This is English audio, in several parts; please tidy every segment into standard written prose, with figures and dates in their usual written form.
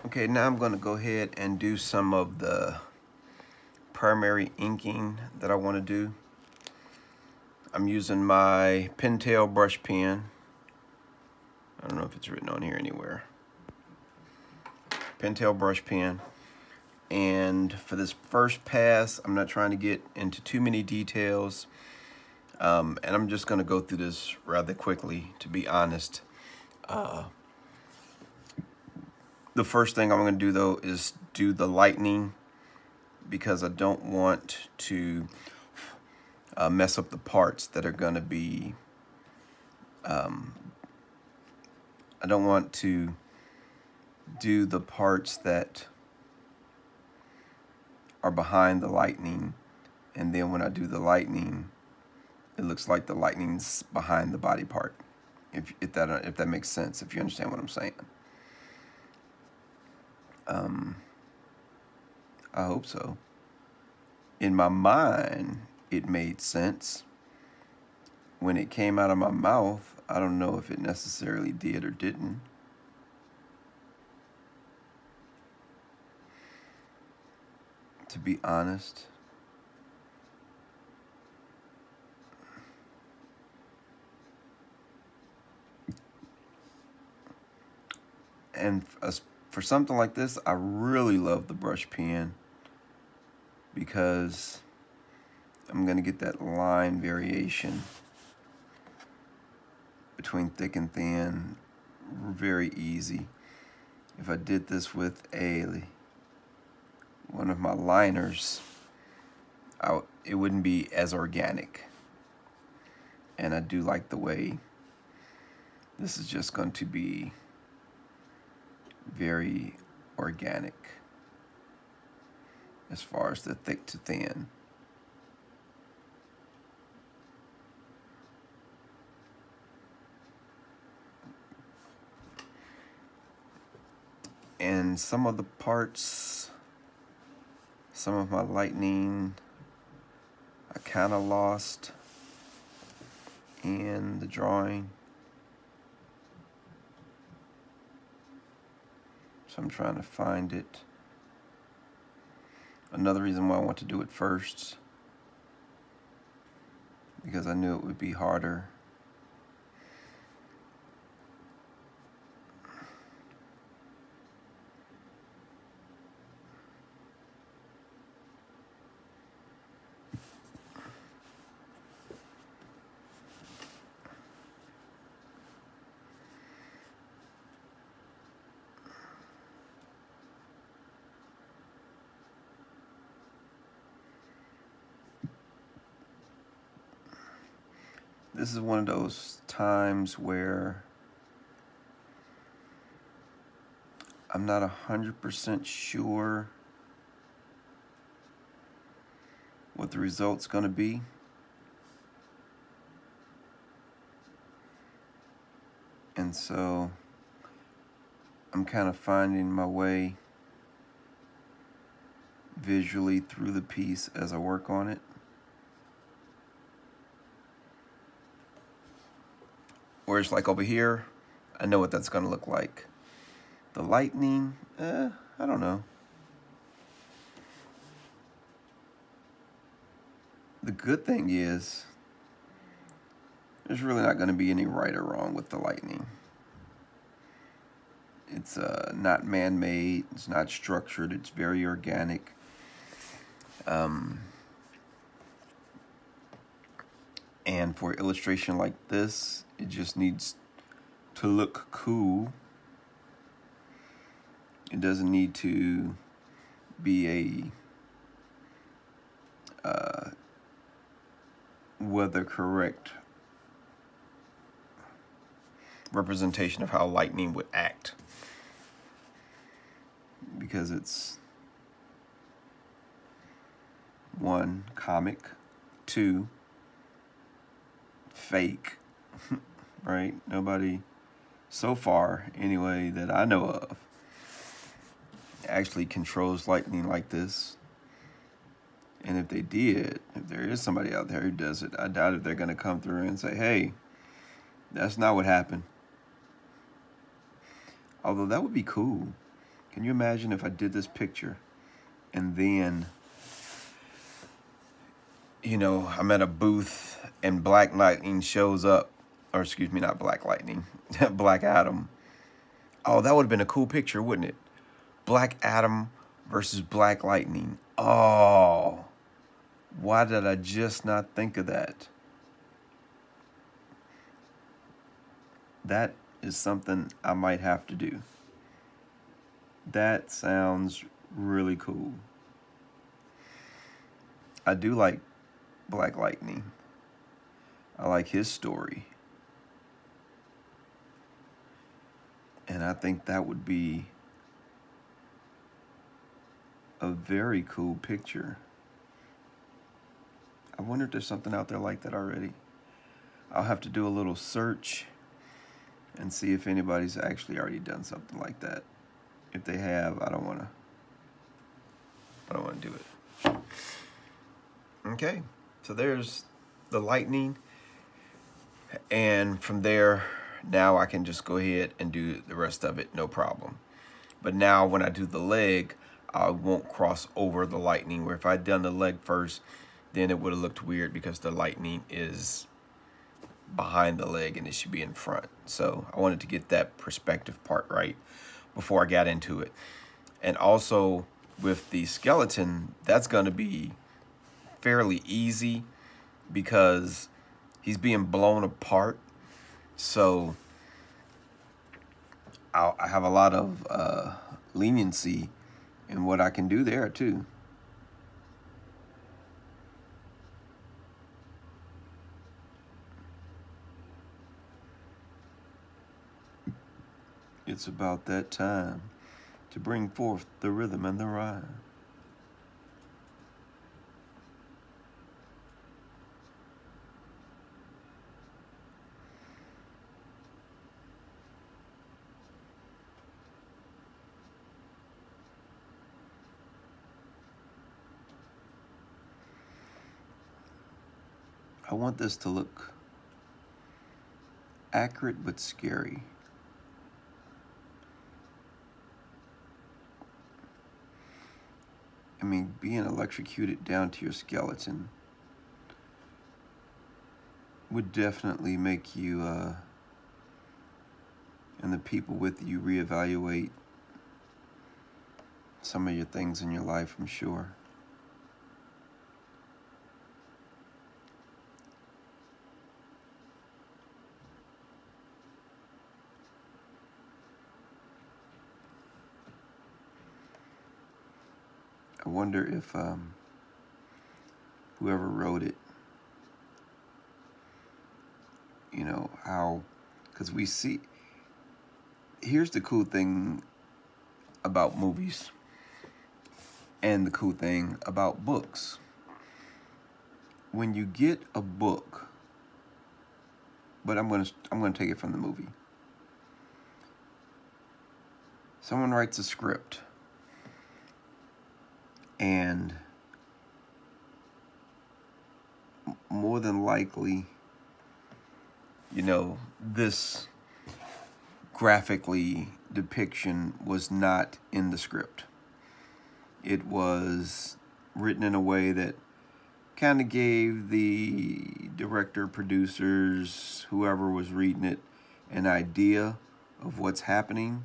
Okay, now I'm going to go ahead and do some of the primary inking that I want to do. I'm using my Pentel brush pen. I don't know if it's written on here anywhere. Pentel brush pen. And for this first pass, I'm not trying to get into too many details. And I'm just going to go through this rather quickly, to be honest. The first thing I'm going to do, though, is do the lightning, because I don't want to mess up the parts that are going to be... I don't want to do the parts that are behind the lightning, and then when I do the lightning, it looks like the lightning's behind the body part. If that makes sense, if you understand what I'm saying. I hope so. In my mind, it made sense. When it came out of my mouth, I don't know if it necessarily did or didn't. To be honest. And for something like this, I really love the brush pen, because I'm going to get that line variation between thick and thin very easy. If I did this with one of my liners, it wouldn't be as organic. And I do like the way this is just going to be very organic as far as the thick to thin. And some of the parts, some of my lightning, I kind of lost in the drawing. So I'm trying to find it. Another reason why I want to do it first, because I knew it would be harder. This is one of those times where I'm not 100% sure what the result's going to be. And so I'm kind of finding my way visually through the piece as I work on it. Whereas like over here, I know what that's going to look like. The lightning, I don't know. The good thing is, there's really not going to be any right or wrong with the lightning. It's not man-made, it's not structured, it's very organic. And for illustration like this, it just needs to look cool. It doesn't need to be a weather correct representation of how lightning would act, because it's 1, comic, 2, fake, right? Nobody, so far anyway, that I know of, actually controls lightning like this. And if they did, if there is somebody out there who does it, I doubt if they're going to come through and say, hey, that's not what happened. Although that would be cool. Can you imagine if I did this picture and then, you know, I'm at a booth and Black Lightning shows up, or excuse me, not Black Lightning, Black Adam. Oh, that would have been a cool picture, wouldn't it? Black Adam versus Black Lightning. Oh, why did I just not think of that? That is something I might have to do. That sounds really cool. I do like Black Lightning. I like his story. And I think that would be a very cool picture. I wonder if there's something out there like that already. I'll have to do a little search and see if anybody's actually already done something like that. If they have, I don't want to do it. Okay, so there's the lightning, and from there, now I can just go ahead and do the rest of it, no problem. But now when I do the leg, I won't cross over the lightning, where if I'd done the leg first, then it would have looked weird because the lightning is behind the leg and it should be in front. So I wanted to get that perspective part right before I got into it. And also with the skeleton, that's going to be fairly easy because he's being blown apart. So I have a lot of leniency in what I can do there too. It's about that time to bring forth the rhythm and the rhyme. I want this to look accurate but scary. I mean, being electrocuted down to your skeleton would definitely make you and the people with you reevaluate some of your things in your life, I'm sure. I wonder if whoever wrote it, you know, how, because we see, here's the cool thing about movies and the cool thing about books. When you get a book, but I'm gonna take it from the movie. Someone writes a script, and more than likely, you know, this graphically depiction was not in the script. It was written in a way that kind of gave the director, producers, whoever was reading it, an idea of what's happening.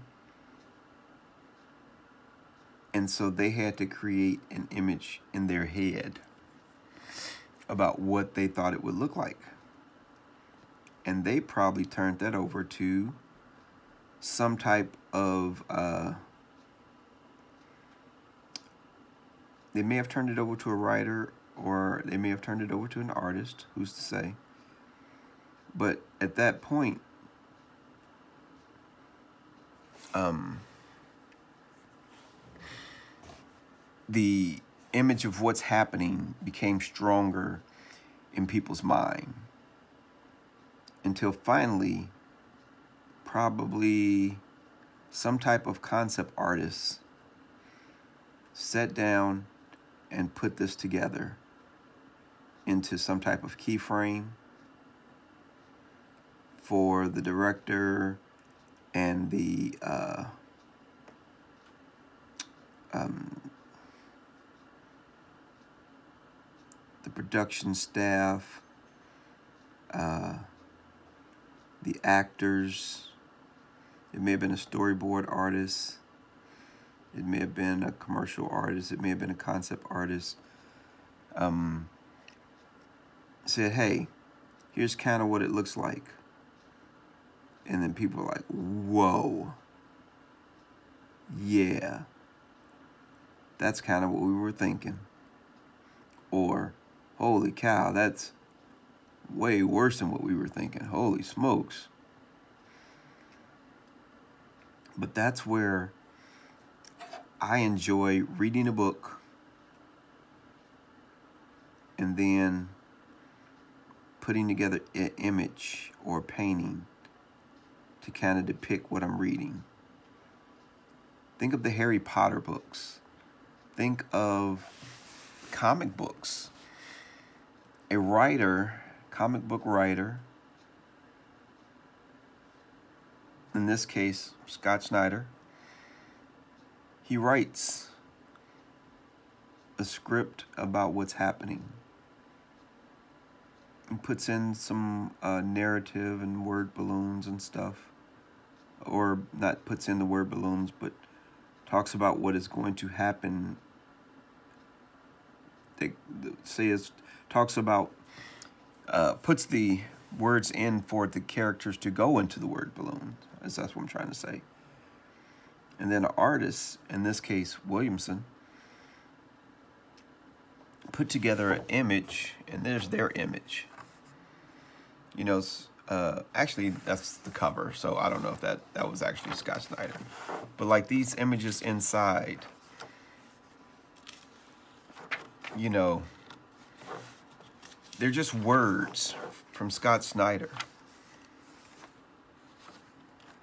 And so they had to create an image in their head about what they thought it would look like. And they probably turned that over to some type of, they may have turned it over to a writer, or they may have turned it over to an artist, who's to say. But at that point, the image of what's happening became stronger in people's mind, until finally, probably some type of concept artist sat down and put this together into some type of keyframe for the director and the the production staff, the actors. It may have been a storyboard artist. It may have been a commercial artist. It may have been a concept artist. Said, hey, here's kind of what it looks like. And then people are like, whoa. Yeah. That's kind of what we were thinking. Or, holy cow, that's way worse than what we were thinking. Holy smokes. But that's where I enjoy reading a book and then putting together an image or painting to kind of depict what I'm reading. Think of the Harry Potter books. Think of comic books. A writer, comic book writer, in this case, Scott Snyder, he writes a script about what's happening. He puts in some narrative and word balloons and stuff. Or not puts in the word balloons, but talks about what is going to happen. Talks about, puts the words in for the characters to go into the word balloon. That's what I'm trying to say. And then an artist, in this case, Williamson, put together an image, and there's their image. You know, actually, that's the cover, so I don't know if that was actually Scott Snyder. But like these images inside, you know, they're just words from Scott Snyder.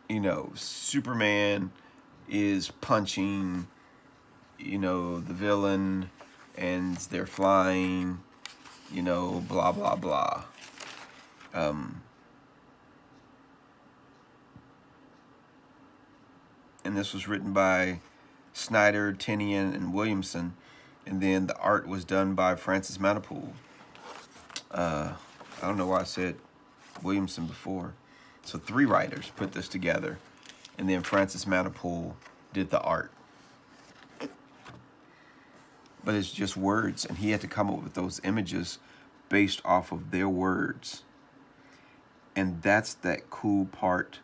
You know, Superman is punching, you know, the villain, and they're flying, you know, blah, blah, blah. And this was written by Snyder, Tinian, and Williamson. And then the art was done by Francis Manapool. I don't know why I said Williamson before. So 3 writers put this together. And then Francis Manapool did the art. But it's just words. And he had to come up with those images based off of their words. And that's that cool part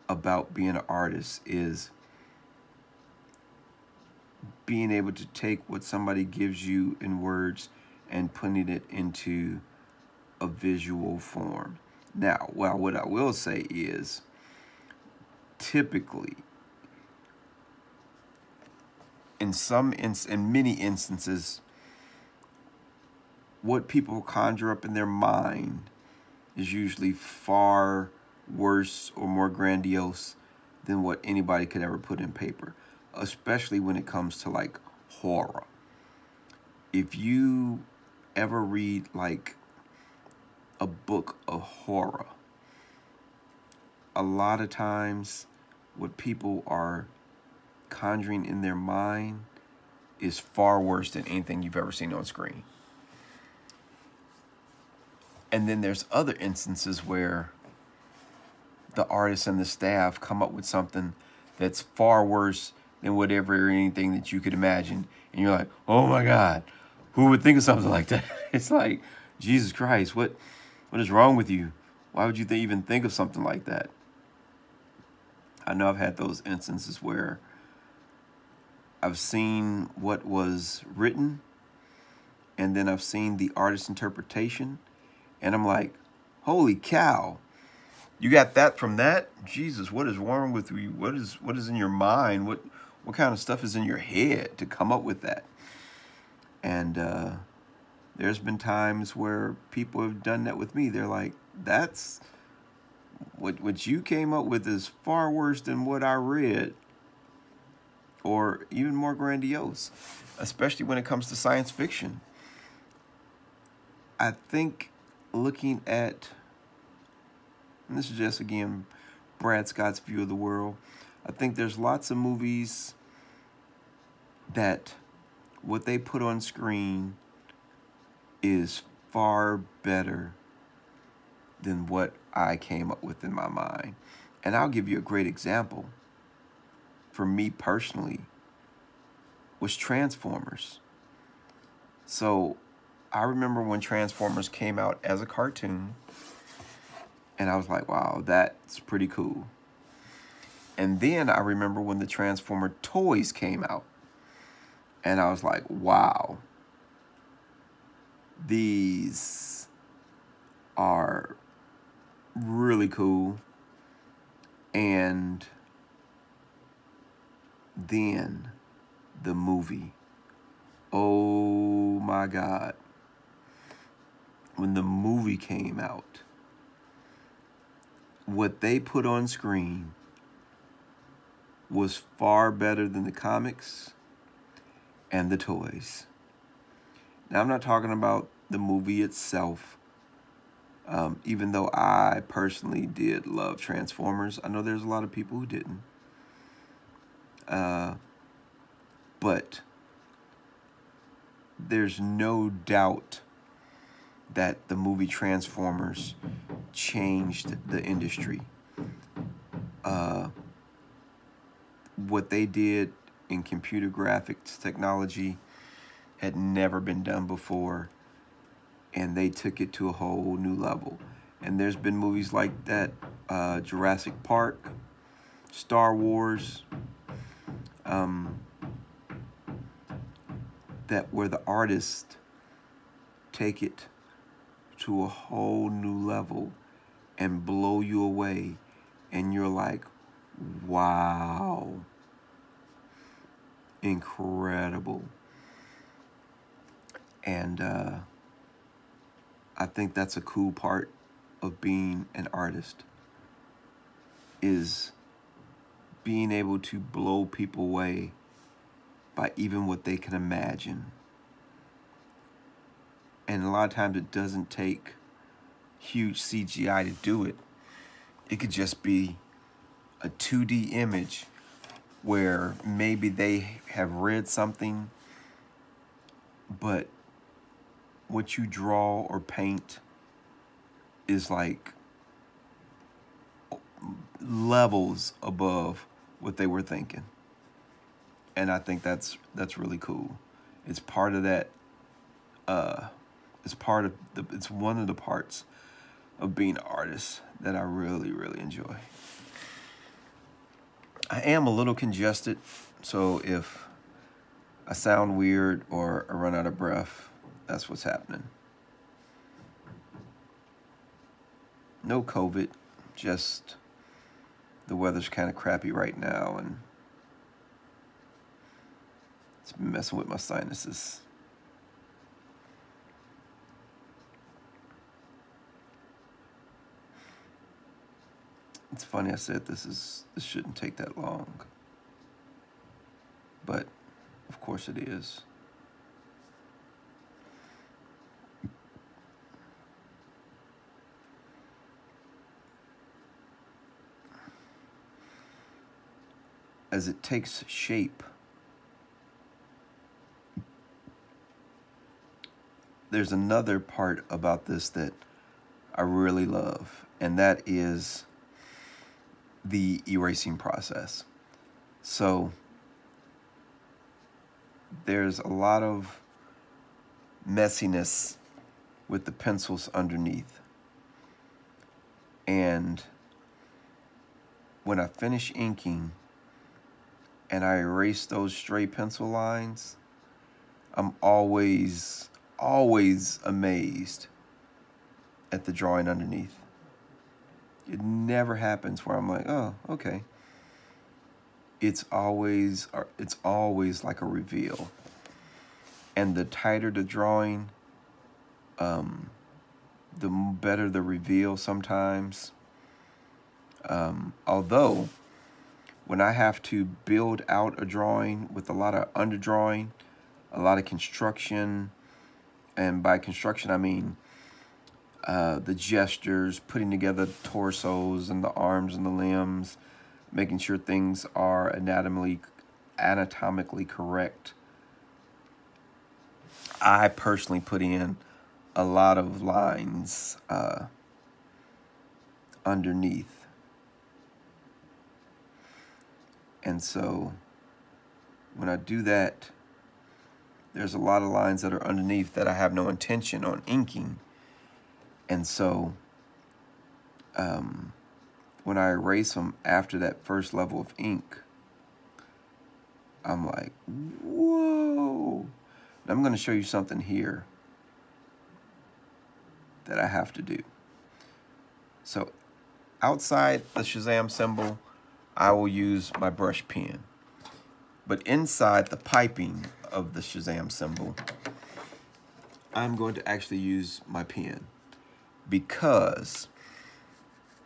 about being an artist, is being able to take what somebody gives you in words and putting it into a visual form. Now, well, what I will say is, typically, in many instances, what people conjure up in their mind is usually far worse or more grandiose than what anybody could ever put in paper, especially when it comes to like horror. If you ever read like a book of horror, a lot of times what people are conjuring in their mind is far worse than anything you've ever seen on screen. And then there's other instances where the artists and the staff come up with something that's far worse than whatever or anything that you could imagine. And you're like, oh my God, who would think of something like that? It's like, Jesus Christ, what is wrong with you? Why would you even think of something like that? I know I've had those instances where I've seen what was written, and then I've seen the artist's interpretation, and I'm like, holy cow. You got that from that? Jesus, what is wrong with you? What is in your mind? What kind of stuff is in your head to come up with that? And there's been times where people have done that with me. They're like, that's what you came up with is far worse than what I read, or even more grandiose, especially when it comes to science fiction. I think looking at, and this is just, again, Brad Scott's view of the world, I think there's lots of movies that what they put on screen is far better than what I came up with in my mind. And I'll give you a great example. For me personally, was Transformers. So I remember when Transformers came out as a cartoon, and I was like, wow, that's pretty cool. And then I remember when the Transformer toys came out, and I was like, wow, these are really cool. And then the movie. Oh my God. When the movie came out, what they put on screen was far better than the comics and the toys. Now, I'm not talking about the movie itself. Even though I personally did love Transformers, I know there's a lot of people who didn't. But there's no doubt that the movie Transformers changed the industry. What they did in computer graphics technology had never been done before, and they took it to a whole new level. And there's been movies like that, Jurassic Park, Star Wars, that where the artists take it to a whole new level and blow you away, and you're like, wow, incredible. And I think that's a cool part of being an artist, is being able to blow people away by even what they can imagine. And a lot of times it doesn't take huge CGI to do it. It could just be a 2D image where maybe they have read something, but what you draw or paint is like levels above what they were thinking. And I think that's really cool. It's part of that. It's one of the parts of being an artist that I really, really enjoy. I am a little congested, so if I sound weird or I run out of breath, that's what's happening. No COVID, just the weather's kind of crappy right now, and it's been messing with my sinuses. It's funny I said this shouldn't take that long, but of course it is. As it takes shape, there's another part about this that I really love, and that is the erasing process. So there's a lot of messiness with the pencils underneath. And when I finish inking and I erase those stray pencil lines, I'm always amazed at the drawing underneath. It never happens where I'm like, oh, okay. It's always like a reveal. And the tighter the drawing, the better the reveal sometimes. Although, when I have to build out a drawing with a lot of underdrawing, a lot of construction, and by construction I mean the gestures, putting together the torsos and the arms and the limbs, making sure things are anatomically correct I personally put in a lot of lines underneath. And so when I do that, there's a lot of lines that are underneath that I have no intention on inking. And so when I erase them after that first level of ink, I'm like, whoa. And I'm going to show you something here that I have to do. So outside the Shazam symbol, I will use my brush pen. But inside the piping of the Shazam symbol, I'm going to actually use my pen because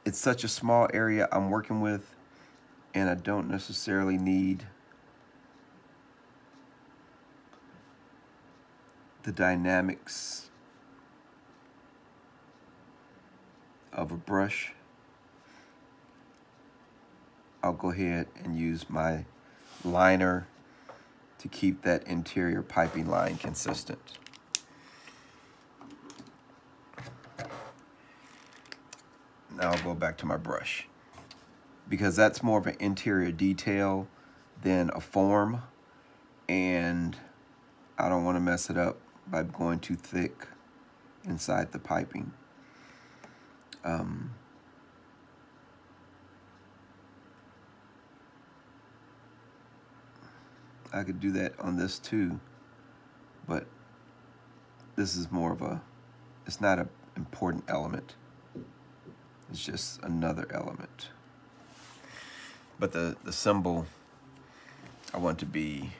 it's such a small area I'm working with, and I don't necessarily need the dynamics of a brush. I'll go ahead and use my liner to keep that interior piping line consistent. Now I'll go back to my brush, because that's more of an interior detail than a form, and I don't want to mess it up by going too thick inside the piping. I could do that on this too, but this is more of a, it's not an important element. It's just another element. But the symbol, I want to be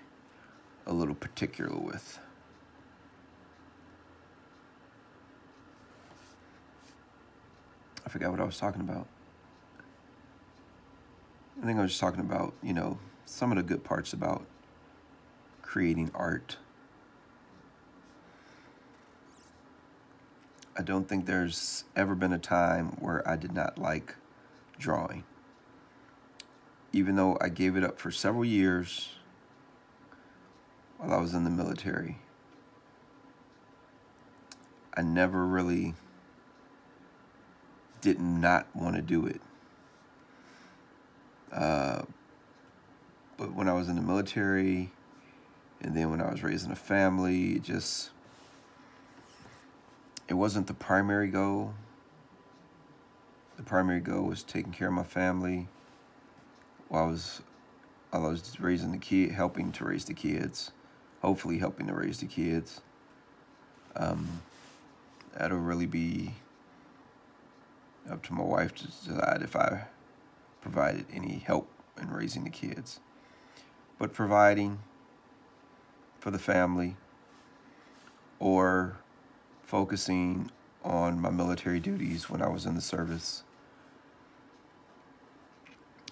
a little particular with. I forgot what I was talking about. I think I was just talking about, you know, some of the good parts about creating art. I don't think there's ever been a time where I did not like drawing. Even though I gave it up for several years while I was in the military, I never really did not want to do it. But when I was in the military, and then when I was raising a family, it wasn't the primary goal. The primary goal was taking care of my family while I was raising the kid, helping to raise the kids, hopefully helping to raise the kids. That'll really be up to my wife to decide if I provided any help in raising the kids. But providing for the family or focusing on my military duties when I was in the service,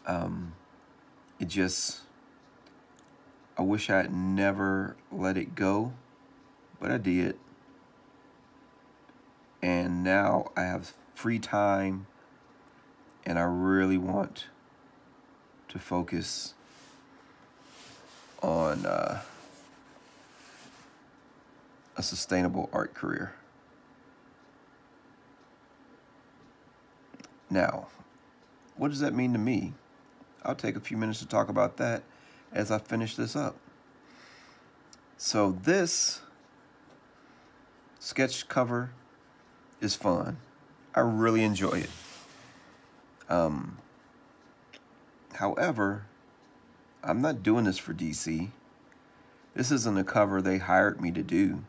I wish I had never let it go, but I did. And now I have free time, and I really want to focus on a sustainable art career. Now, what does that mean to me? I'll take a few minutes to talk about that as I finish this up. So this sketch cover is fun. I really enjoy it. However, I'm not doing this for DC. This isn't a cover they hired me to do.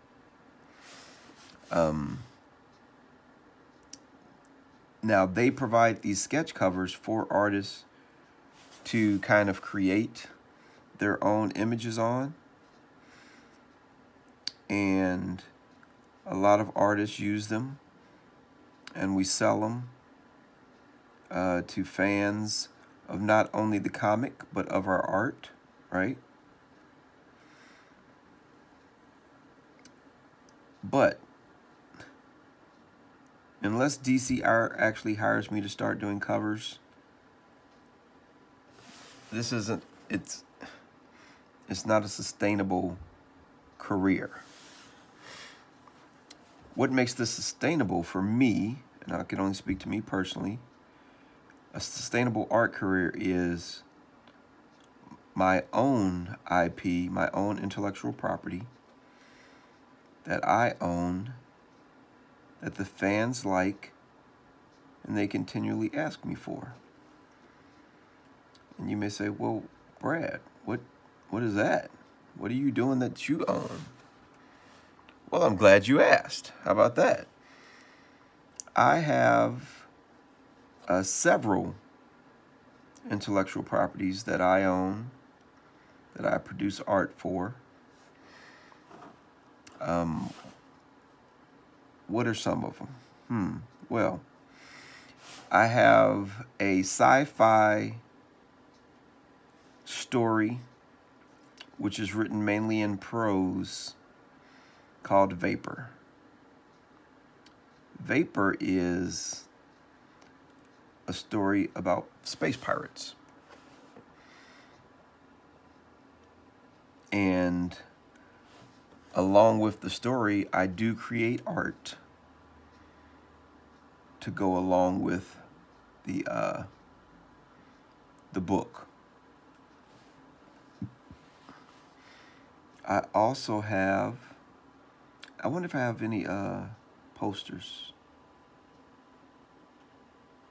Now, they provide these sketch covers for artists to kind of create their own images on. And a lot of artists use them, and we sell them to fans of not only the comic, but of our art, right? But unless DC Art actually hires me to start doing covers, this isn't, it's not a sustainable career. what makes this sustainable for me, and I can only speak to me personally, a sustainable art career is my own IP, my own intellectual property that I own, that the fans like, and they continually ask me for. And you may say, well, Brad, what is that? What are you doing that you own? Well, I'm glad you asked. How about that? I have several intellectual properties that I own, that I produce art for. What are some of them? Well, I have a sci-fi story, which is written mainly in prose, called Vapor. Vapor is a story about space pirates. And along with the story, I do create art to go along with the book. I also have, I wonder if I have any posters.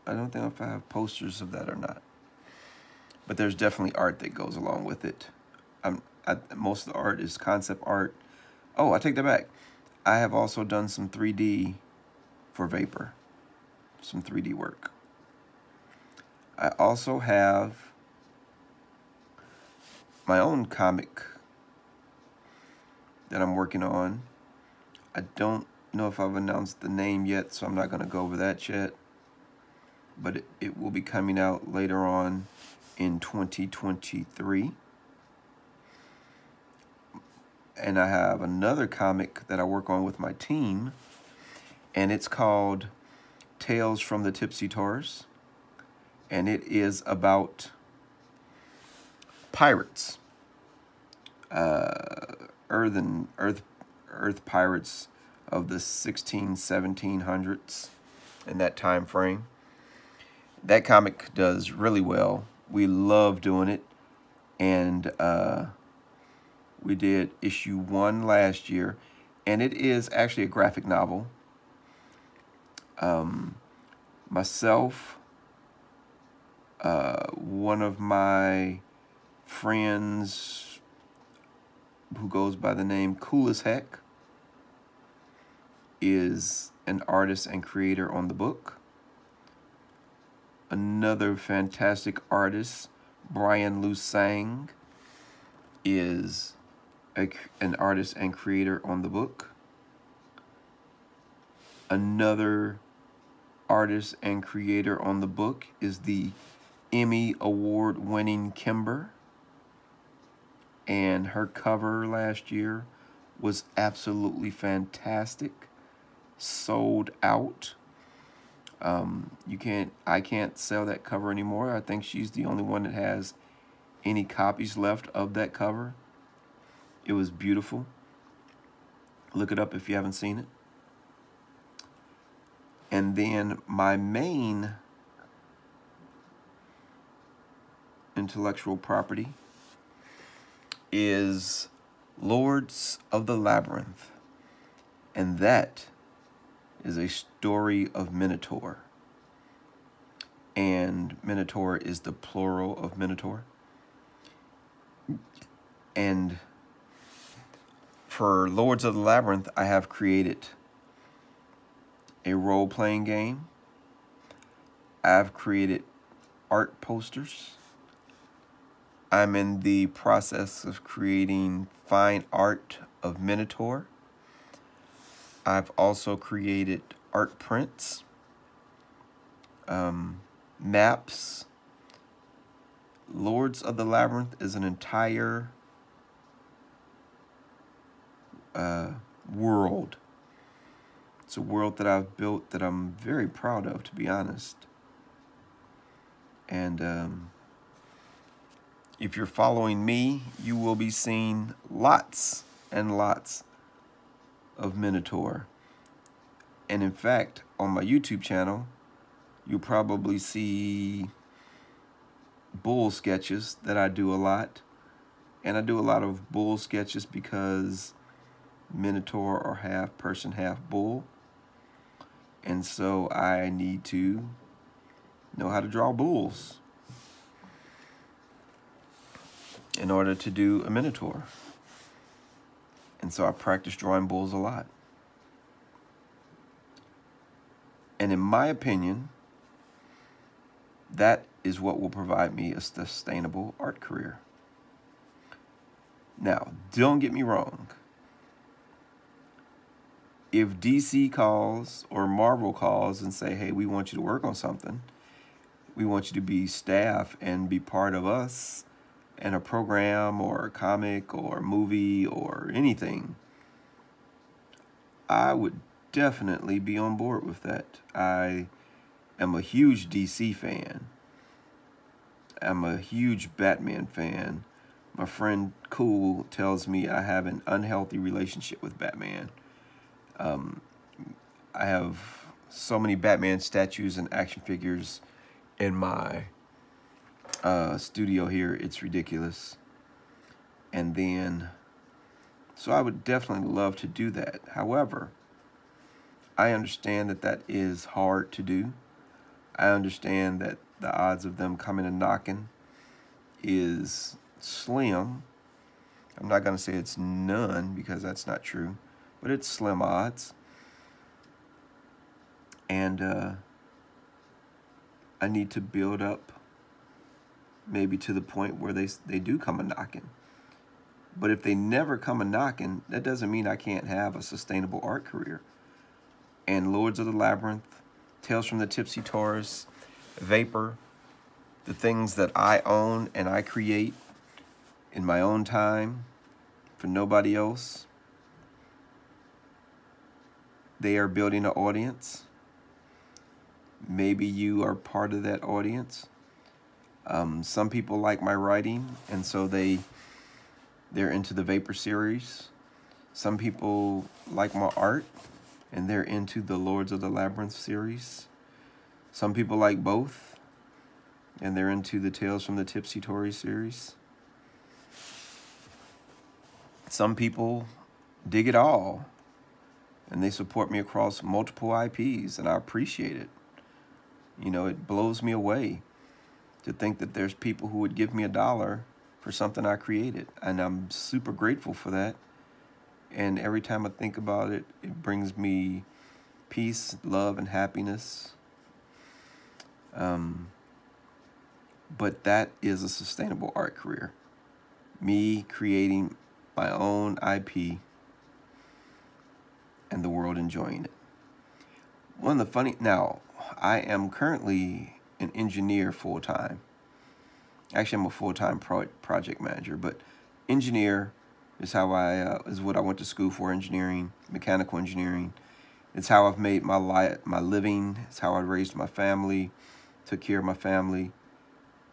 I don't think if I have posters of that or not. But there's definitely art that goes along with it. Most of the art is concept art. Oh, I take that back. I have also done some 3D for Vapor. Some 3D work. I also have my own comic that I'm working on. I don't know if I've announced the name yet, so I'm not going to go over that yet. But it will be coming out later on in 2023. And I have another comic that I work on with my team, and it's called Tales from the Tipsy Taurus. And it is about pirates. Earth pirates of the 1700s, in that time frame. That comic does really well. We love doing it, and we did issue 1 last year, and it is actually a graphic novel. Myself, one of my friends who goes by the name Cool as Heck is an artist and creator on the book. Another fantastic artist, Brian Lusang, is an artist and creator on the book. Another artist and creator on the book is the Emmy Award-winning Kimber. And her cover last year was absolutely fantastic. Sold out. I can't sell that cover anymore. I think she's the only one that has any copies left of that cover. It was beautiful. Look it up if you haven't seen it. And then my main intellectual property is Lords of the Labyrinth. And that is a story of Minotaur. And Minotaur is the plural of Minotaur. And for Lords of the Labyrinth, I have created a role-playing game. I've created art posters. I'm in the process of creating fine art of Minotaur. I've also created art prints, maps. Lords of the Labyrinth is an entire world. It's a world that I've built that I'm very proud of, to be honest. And if you're following me, you will be seeing lots and lots of Minotaur. And in fact, on my YouTube channel, you'll probably see bull sketches that I do a lot. And I do a lot of bull sketches because Minotaur or half person, half bull. And so I need to know how to draw bulls in order to do a Minotaur. And so I practice drawing bulls a lot. And in my opinion, that is what will provide me a sustainable art career. Now, don't get me wrong. If DC calls or Marvel calls and say, hey, we want you to work on something, we want you to be staff and be part of us in a program or a comic or a movie or anything, I would definitely be on board with that. I am a huge DC fan. I'm a huge Batman fan. My friend Cool tells me I have an unhealthy relationship with Batman. I have so many Batman statues and action figures in my studio here. It's ridiculous. And then, so I would definitely love to do that. However, I understand that that is hard to do. I understand that the odds of them coming and knocking is slim. I'm not going to say it's none because that's not true, but it's slim odds. And I need to build up maybe to the point where they do come a knocking. But if they never come a knocking, that doesn't mean I can't have a sustainable art career. And Lords of the Labyrinth, Tales from the Tipsy Taurus, Vapor, the things that I own and I create in my own time for nobody else, they are building an audience. Maybe you are part of that audience. Some people like my writing, and so they're into the Vapor series. Some people like my art, and they're into the Lords of the Labyrinth series. Some people like both, and they're into the Tales from the Tipsy Taurus series. Some people dig it all, and they support me across multiple IPs, and I appreciate it. You know, it blows me away to think that there's people who would give me $1 for something I created, and I'm super grateful for that. And every time I think about it, it brings me peace, love, and happiness. But that is a sustainable art career. Me creating my own IP and the world enjoying it. Now, I am currently an engineer full-time. Actually, I'm a full-time project manager, but engineer is how is what I went to school for, engineering, mechanical engineering. It's how I've made my living. It's how I raised my family, took care of my family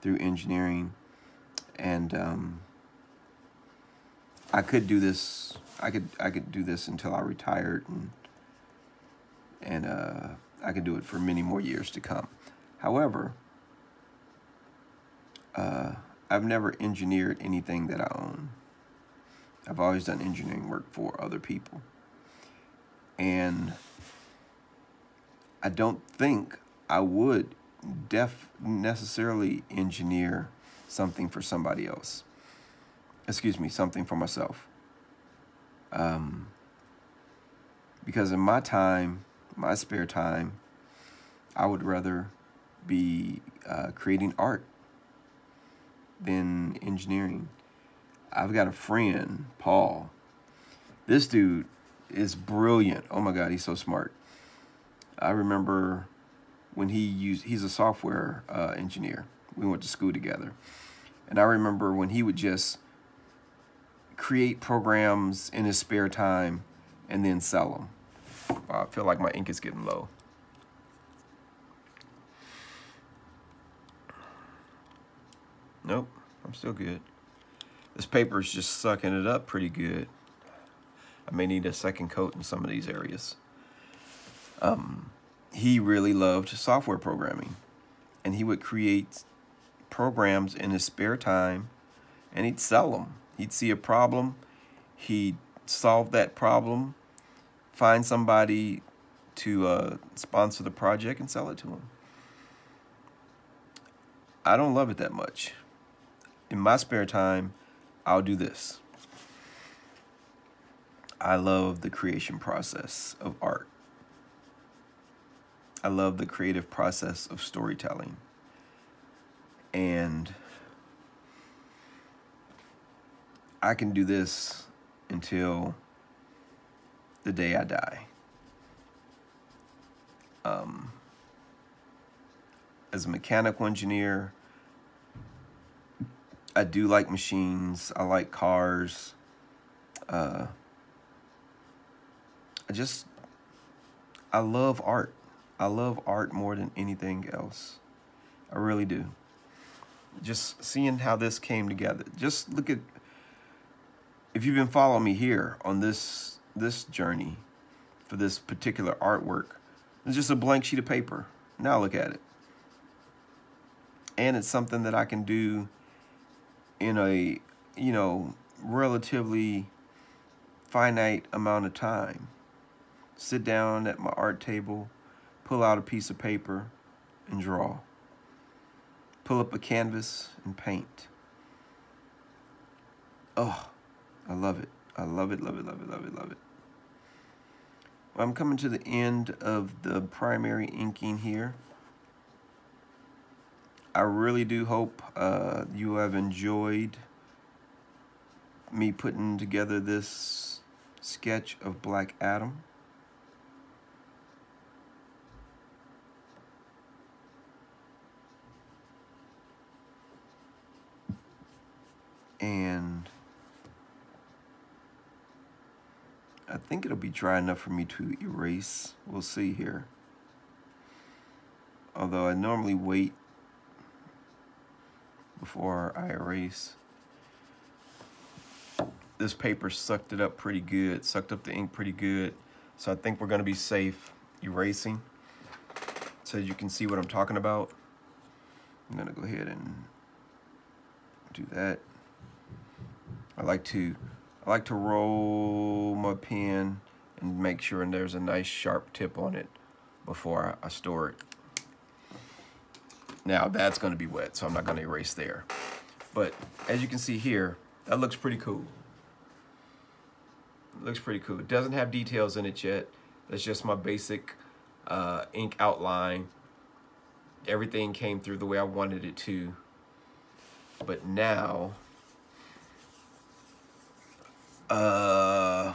through engineering. And I could do this. I could do this until I retired, and I could do it for many more years to come. However, I've never engineered anything that I own. I've always done engineering work for other people. And I don't think I would necessarily engineer something for somebody else. Excuse me, something for myself. Because in my time, my spare time, I would rather be creating art than engineering. I've got a friend, Paul. This dude is brilliant. Oh my God, he's so smart. I remember when he's a software engineer. We went to school together. And I remember when he would just create programs in his spare time and then sell them. I feel like my ink is getting low. Nope, I'm still good. This paper is just sucking it up pretty good. I may need a second coat in some of these areas. He really loved software programming, and he would create programs in his spare time, and he'd sell them. He'd see a problem, he'd solve that problem, find somebody to sponsor the project, and sell it to them. I don't love it that much. In my spare time, I'll do this. I love the creation process of art. I love the creative process of storytelling. And I can do this until the day I die. As a mechanical engineer, I do like machines. I like cars. I love art. I love art more than anything else. I really do. Just seeing how this came together. Just look at, if you've been following me here on this journey for this particular artwork, it's just a blank sheet of paper. Now look at it. And it's something that I can do in a, relatively finite amount of time. Sit down at my art table, pull out a piece of paper and draw. Pull up a canvas and paint. Oh, I love it. I love it, love it, love it, love it, love it. Well, I'm coming to the end of the primary inking here. I really do hope you have enjoyed me putting together this sketch of Black Adam. And I think it'll be dry enough for me to erase. We'll see here. Although I normally wait before I erase. This paper sucked it up pretty good, sucked up the ink pretty good. So I think we're gonna be safe erasing. So you can see what I'm talking about. I'm gonna go ahead and do that. I like to roll my pen and make sure there's a nice sharp tip on it before I store it. Now that's going to be wet, so I'm not going to erase there. But as you can see here, that looks pretty cool. It looks pretty cool. It doesn't have details in it yet. That's just my basic ink outline. Everything came through the way I wanted it to. But now,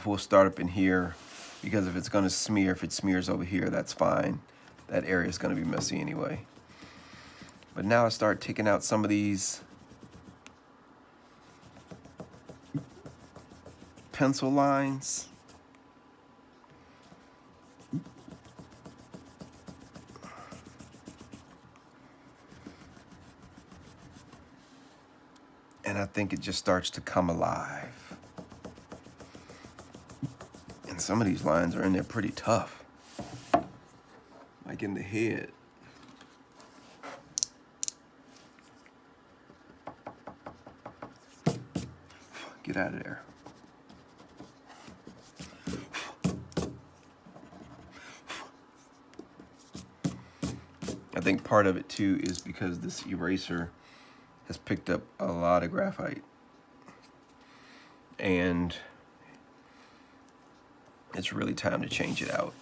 we'll start up in here, because if it's going to smear, if it smears over here, that's fine. That area is going to be messy anyway. But now I start taking out some of these pencil lines. And I think it just starts to come alive. And some of these lines are in there pretty tough. Like in the head. Get out of there. I think part of it too is because this eraser has picked up a lot of graphite. And it's really time to change it out.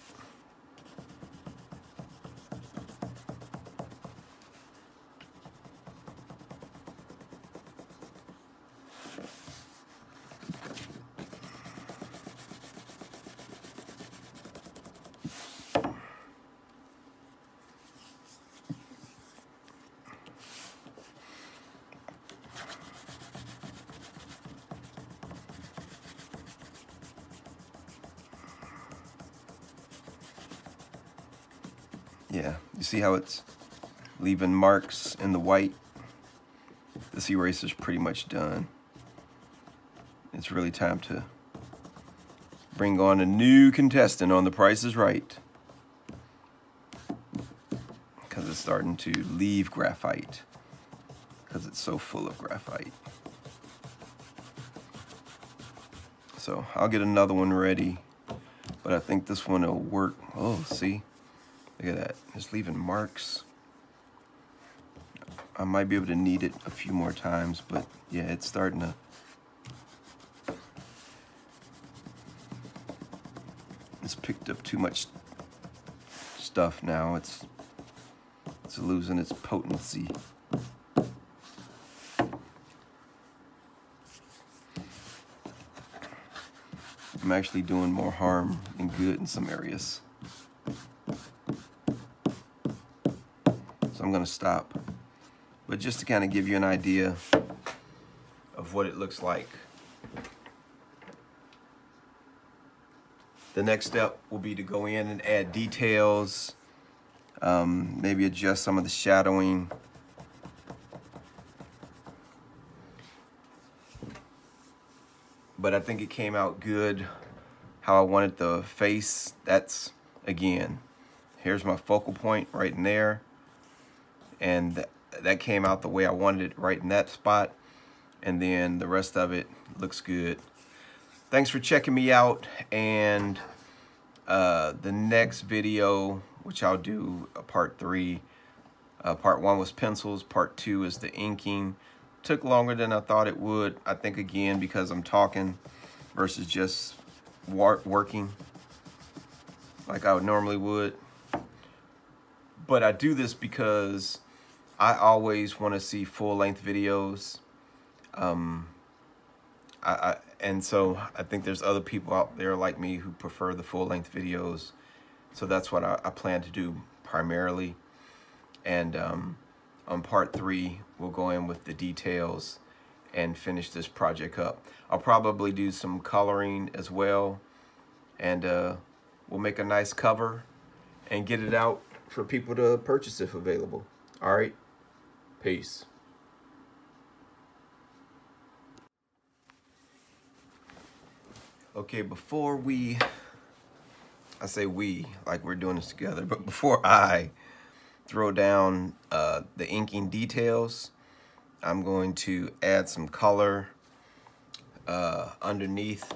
Yeah, you see how it's leaving marks in the white? This eraser's pretty much done. It's really time to bring on a new contestant on The Price is Right. that is starting to leave graphite because it's so full of graphite. So I'll get another one ready, but I think this one will work. Oh, see, look at that, it's leaving marks. I might be able to knead it a few more times, but yeah, it's starting to. It's picked up too much stuff now. It's losing its potency. I'm actually doing more harm than good in some areas. So I'm gonna stop. But just to kind of give you an idea of what it looks like. The next step will be to go in and add details, maybe adjust some of the shadowing. But I think it came out good how I wanted the face. That's, again, here's my focal point right in there. And that came out the way I wanted it, right in that spot. And then the rest of it looks good. Thanks for checking me out. And the next video, which I'll do part 3, part 1 was pencils, part 2 is the inking. Took longer than I thought it would. I think, again, because I'm talking versus just working like I normally would. But I do this because I always want to see full-length videos. And so I think there's other people out there like me who prefer the full-length videos. So that's what I plan to do primarily. And on part 3, we'll go in with the details and finish this project up. I'll probably do some coloring as well. And we'll make a nice cover and get it out for people to purchase if available. All right, peace. Okay, before I say we, like we're doing this together, but before I throw down the inking details, I'm going to add some color underneath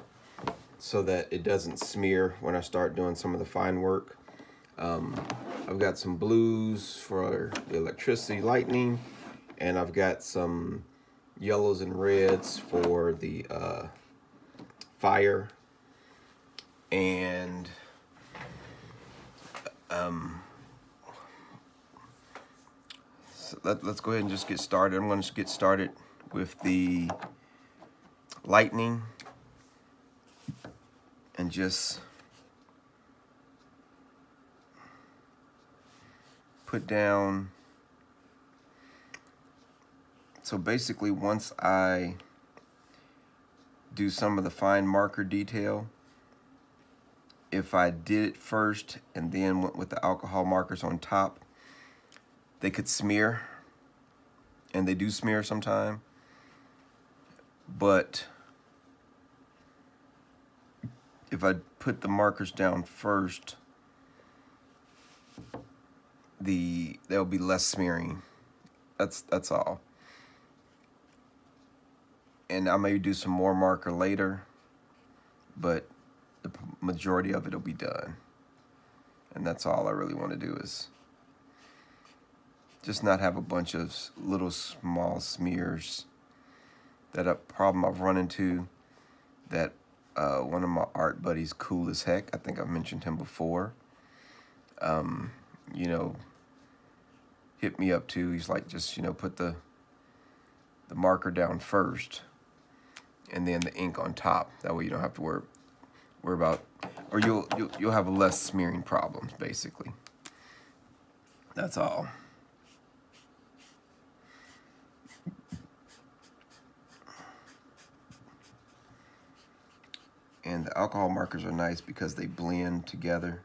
so that it doesn't smear when I start doing some of the fine work. I've got some blues for the electricity lightning, and I've got some yellows and reds for the fire. And so let's go ahead and just get started. I'm going to get started with the lightning and just put down. So basically, once I do some of the fine marker detail, if I did it first and then went with the alcohol markers on top, they could smear, and they do smear sometime. But if I put the markers down first, there'll be less smearing. That's all. And I may do some more marker later, but the majority of it will be done. And that's all I really want to do, is just not have a bunch of little small smears. That a problem I've run into, that one of my art buddies, Cool as Heck, I think I've mentioned him before, you know, hit me up too. He's like, just, you know, put the marker down first and then the ink on top. That way you don't have to worry about, or you'll have less smearing problems, basically. That's all. And the alcohol markers are nice because they blend together.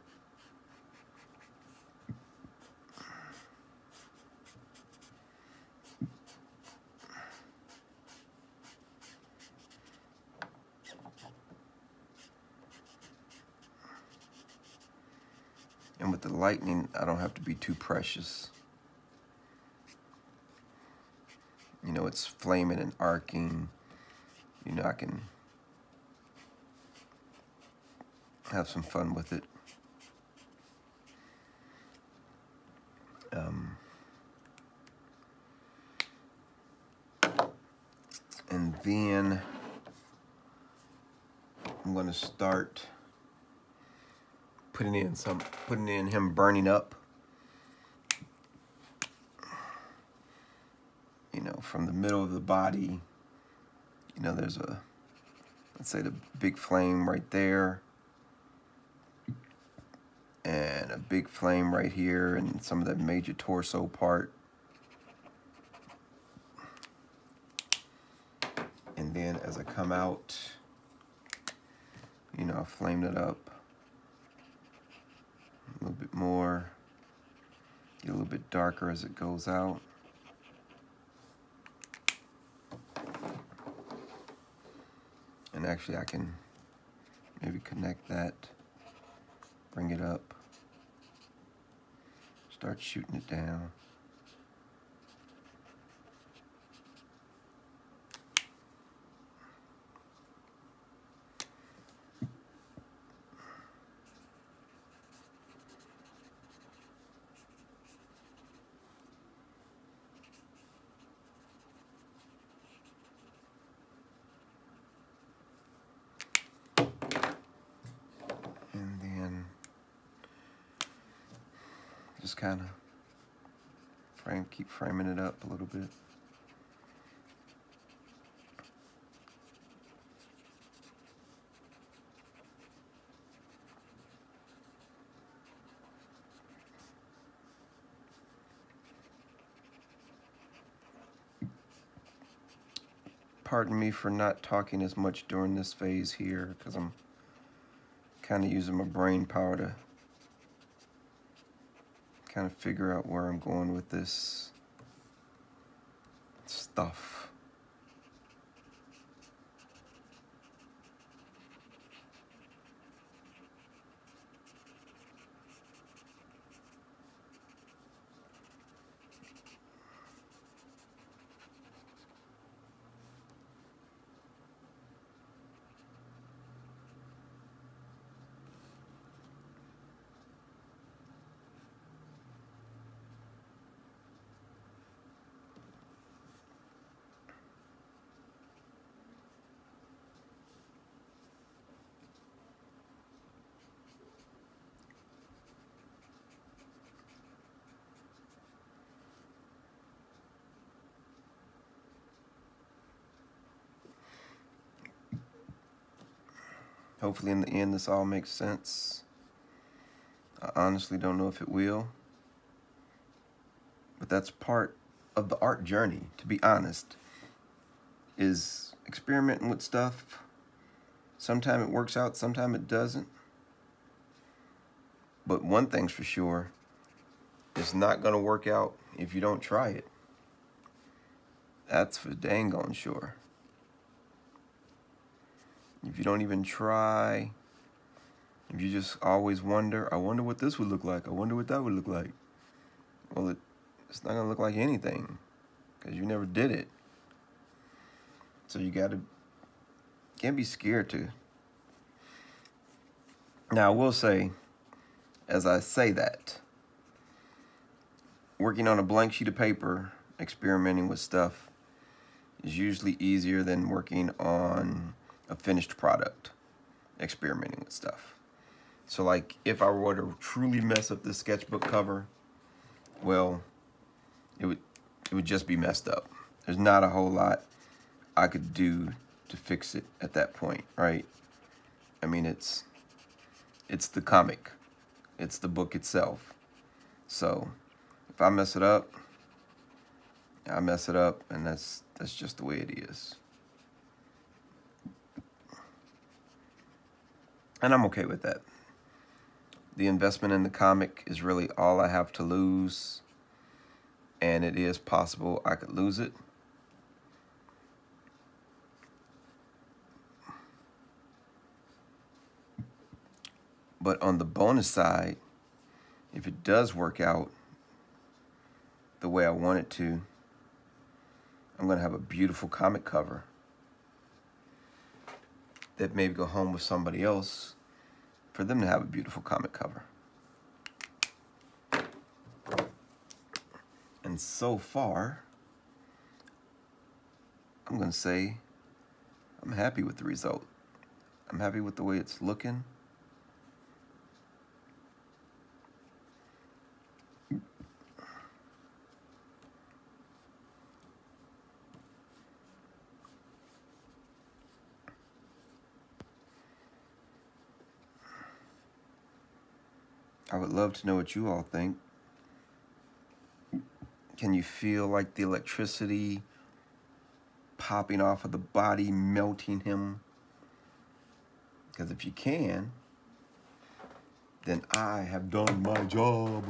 And with the lightning, I don't have to be too precious. you know, it's flaming and arcing, you know, I can have some fun with it. And then I'm going to start putting in him burning up. You know, from the middle of the body, you know, there's a, let's say, the big flame right there, and a big flame right here, and some of that major torso part. And then as I come out, you know, I flame it up a little bit more, get a little bit darker as it goes out. And actually I can maybe connect that, bring it up, start shooting it down. And then just kind of keep framing it up a little bit. Pardon me for not talking as much during this phase here, because I'm kind of using my brain power to kind of figure out where I'm going with this stuff. Hopefully in the end this all makes sense. I honestly don't know if it will, but that's part of the art journey, to be honest, is experimenting with stuff. Sometimes it works out, sometimes it doesn't. But one thing's for sure, it's not gonna work out if you don't try it. That's for dang gone sure. If you don't even try, if you just always wonder, I wonder what this would look like, I wonder what that would look like. Well, it's not gonna look like anything, because you never did it. So you can't be scared to. Now I will say, as I say that, working on a blank sheet of paper, experimenting with stuff, is usually easier than working on a finished product, experimenting with stuff. So like if I were to truly mess up this sketchbook cover, well, it would just be messed up. There's not a whole lot I could do to fix it at that point, right? I mean, it's the comic, it's the book itself. So if I mess it up, I mess it up, and that's just the way it is. And I'm okay with that. The investment in the comic is really all I have to lose, and it is possible I could lose it. But on the bonus side, if it does work out the way I want it to, I'm going to have a beautiful comic cover that maybe go home with somebody else for them to have a beautiful comic cover. And so far, I'm going to say I'm happy with the result. I'm happy with the way it's looking. I would love to know what you all think. Can you feel like the electricity popping off of the body, melting him? Because if you can, then I have done my job.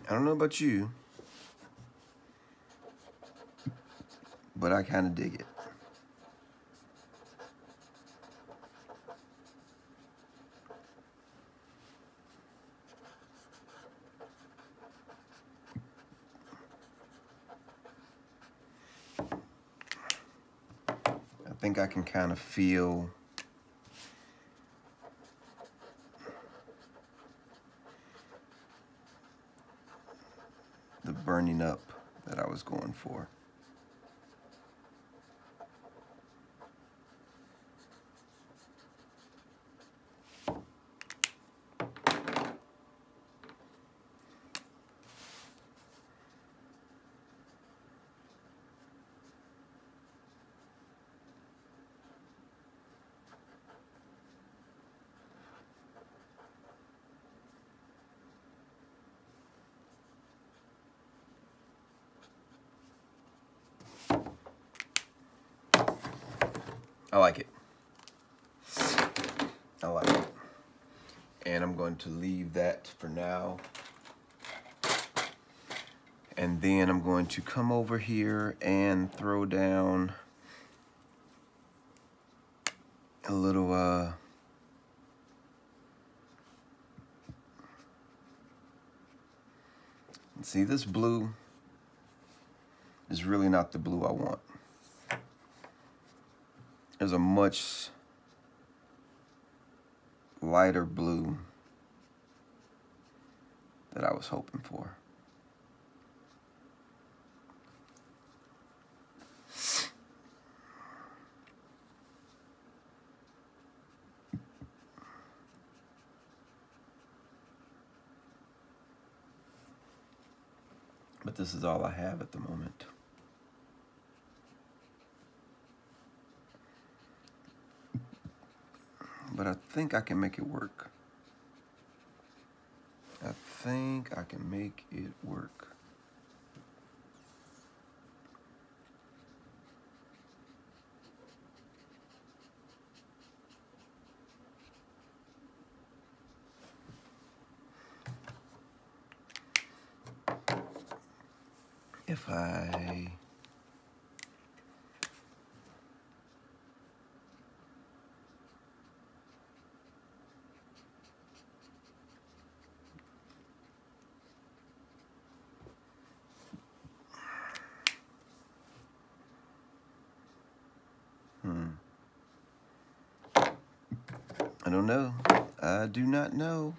I don't know about you, but I kind of dig it. I think I can kind of feel the burning up that I was going for. I like it. I like it. And I'm going to leave that for now. And then I'm going to come over here and throw down a little, see, this blue is really not the blue I want. There's a much lighter blue that I was hoping for. But this is all I have at the moment. But I think I can make it work. I think I can make it work. If I I don't know. I do not know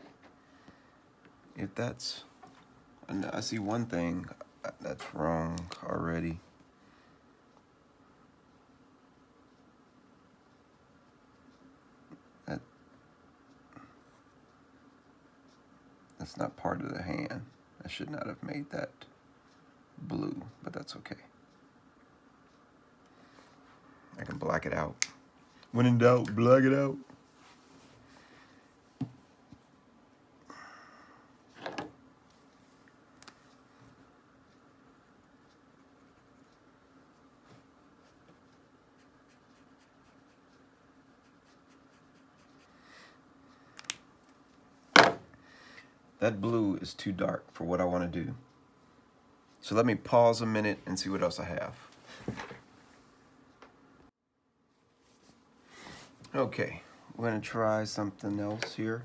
if that's... I see one thing that's wrong already. That's not part of the hand. I should not have made that blue, but that's okay. I can black it out. When in doubt, black it out. That blue is too dark for what I want to do. So let me pause a minute and see what else I have. Okay, we're going to try something else here.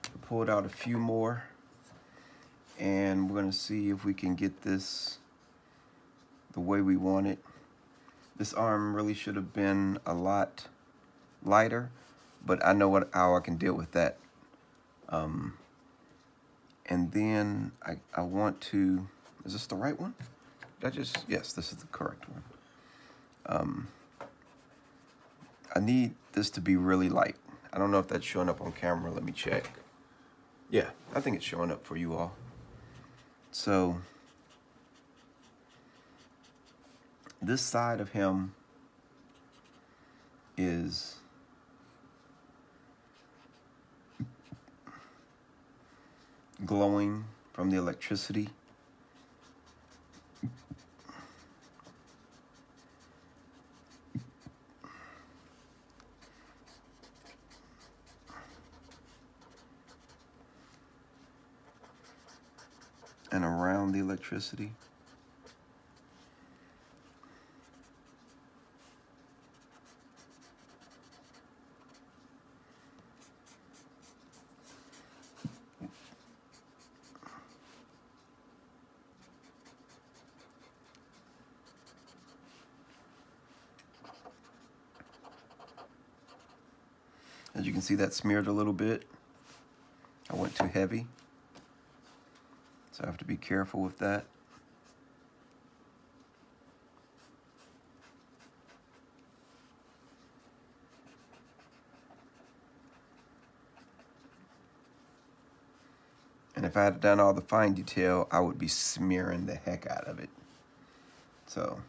I pulled out a few more, and we're going to see if we can get this the way we want it. This arm really should have been a lot lighter, but I know how I can deal with that. And then I want to, is this the right one? Yes, this is the correct one. I need this to be really light. I don't know if that's showing up on camera. Let me check. Yeah, I think it's showing up for you all. So this side of him is glowing from the electricity. And around the electricity. As you can see, that smeared a little bit. I went too heavy, so I have to be careful with that. And if I had done all the fine detail, I would be smearing the heck out of it. So,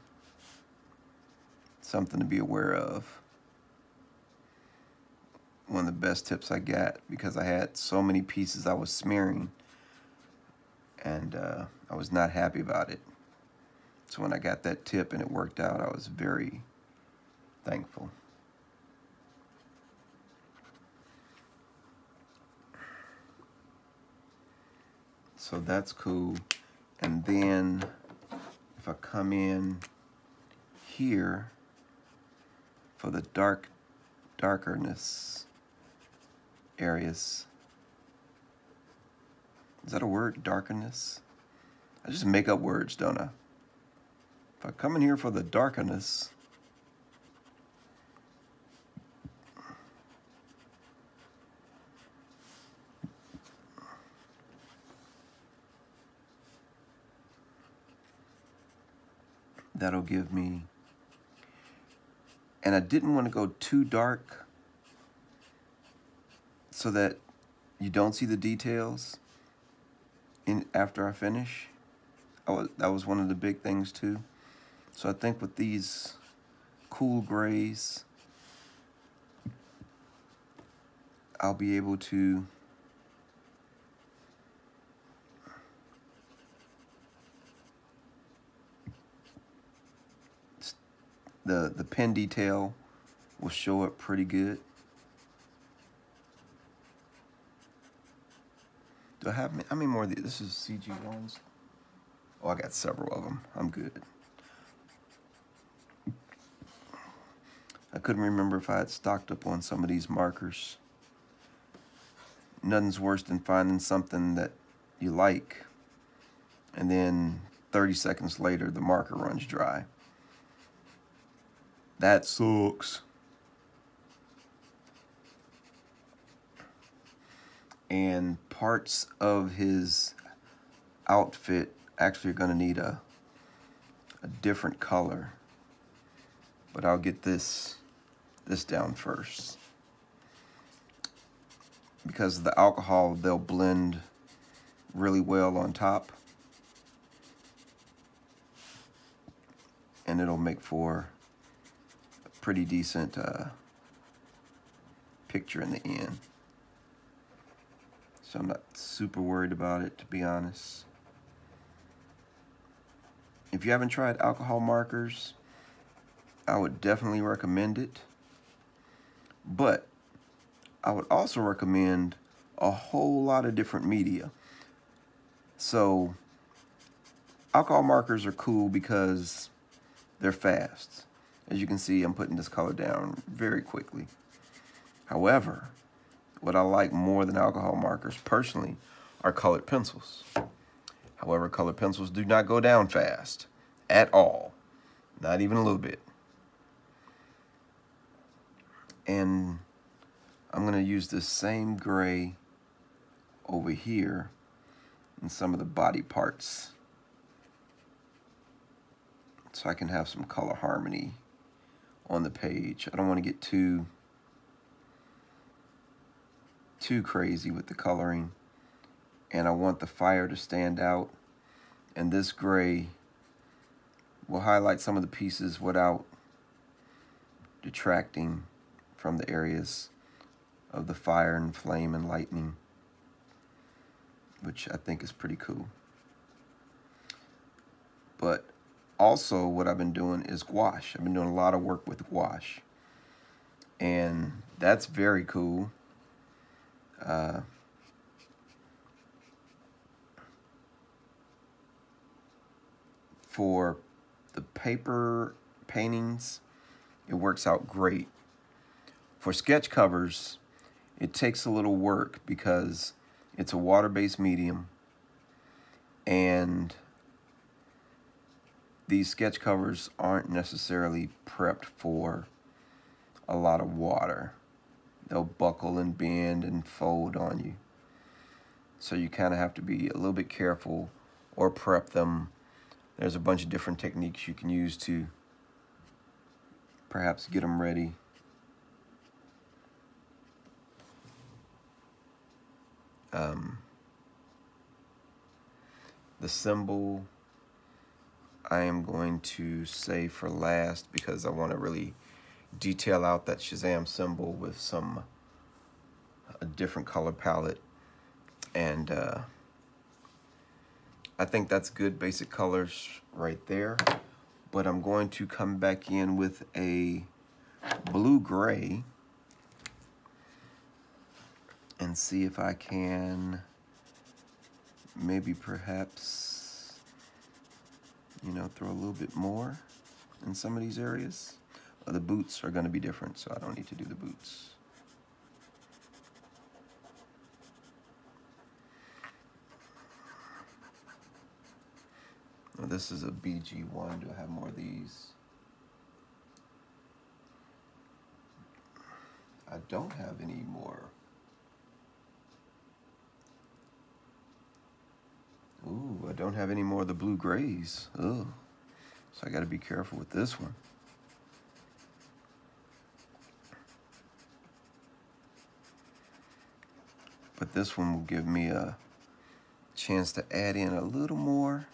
something to be aware of. One of the best tips I got, because I had so many pieces I was smearing, and I was not happy about it. So when I got that tip and it worked out, I was very thankful. So that's cool. And then if I come in here for the darkerness areas. Is that a word? Darkness? I just make up words, don't I? If I come in here for the darkness, that'll give me, and I didn't want to go too dark so that you don't see the details after I finish. That was one of the big things too. So I think with these cool grays, I'll be able to the pen detail will show up pretty good. Do I have, how many more of these? This is CG ones. Oh, I got several of them. I'm good. I couldn't remember if I had stocked up on some of these markers. Nothing's worse than finding something that you like, and then 30 seconds later, the marker runs dry. That sucks. And parts of his outfit actually are going to need a different color. But I'll get this down first. Because of the alcohol, they'll blend really well on top. And it'll make for a pretty decent picture in the end. So I'm not super worried about it, to be honest. If you haven't tried alcohol markers, I would definitely recommend it. But I would also recommend a whole lot of different media. So alcohol markers are cool because they're fast. As you can see, I'm putting this color down very quickly. However, what I like more than alcohol markers personally are colored pencils. However, colored pencils do not go down fast at all, not even a little bit. And I'm going to use this same gray over here in some of the body parts so I can have some color harmony on the page. I don't want to get too crazy with the coloring, and I want the fire to stand out, and this gray will highlight some of the pieces without detracting from the areas of the fire and flame and lightning, which I think is pretty cool. But also what I've been doing is gouache. I've been doing a lot of work with gouache, and that's very cool. For the paper paintings, it works out great. For sketch covers, it takes a little work because it's a water-based medium, and these sketch covers aren't necessarily prepped for a lot of water. They'll buckle and bend and fold on you. So you kind of have to be a little bit careful or prep them. There's a bunch of different techniques you can use to perhaps get them ready. The symbol I am going to save for last because I want to really detail out that Shazam symbol with a different color palette, and I think that's good basic colors right there. But I'm going to come back in with a blue-gray and see if I can maybe perhaps, you know, throw a little bit more in some of these areas. The boots are going to be different, so I don't need to do the boots. Now, this is a BG1. Do I have more of these? I don't have any more. Ooh, I don't have any more of the blue grays. Ugh. So I got to be careful with this one. But this one will give me a chance to add in a little more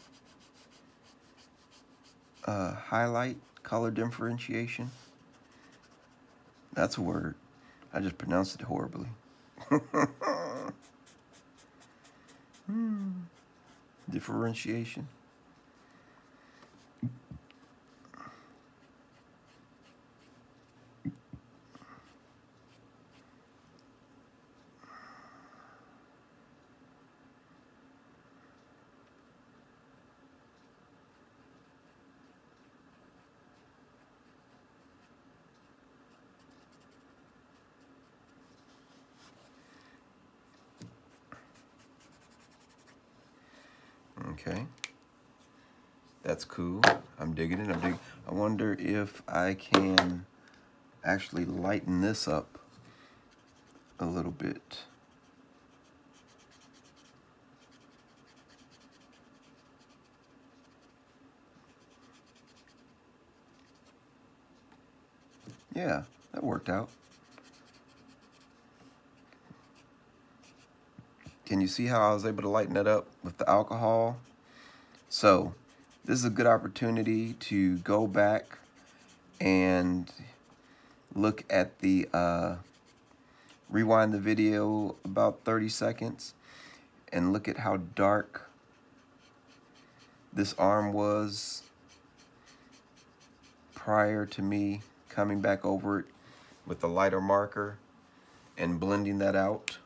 highlight, color differentiation. That's a word. I just pronounced it horribly. Differentiation. Okay, that's cool. I'm digging it. I wonder if I can actually lighten this up a little bit. Yeah, that worked out. Can you see how I was able to lighten that up with the alcohol? So this is a good opportunity to go back and look at the, rewind the video about 30 seconds and look at how dark this arm was prior to me coming back over it with the lighter marker and blending that out.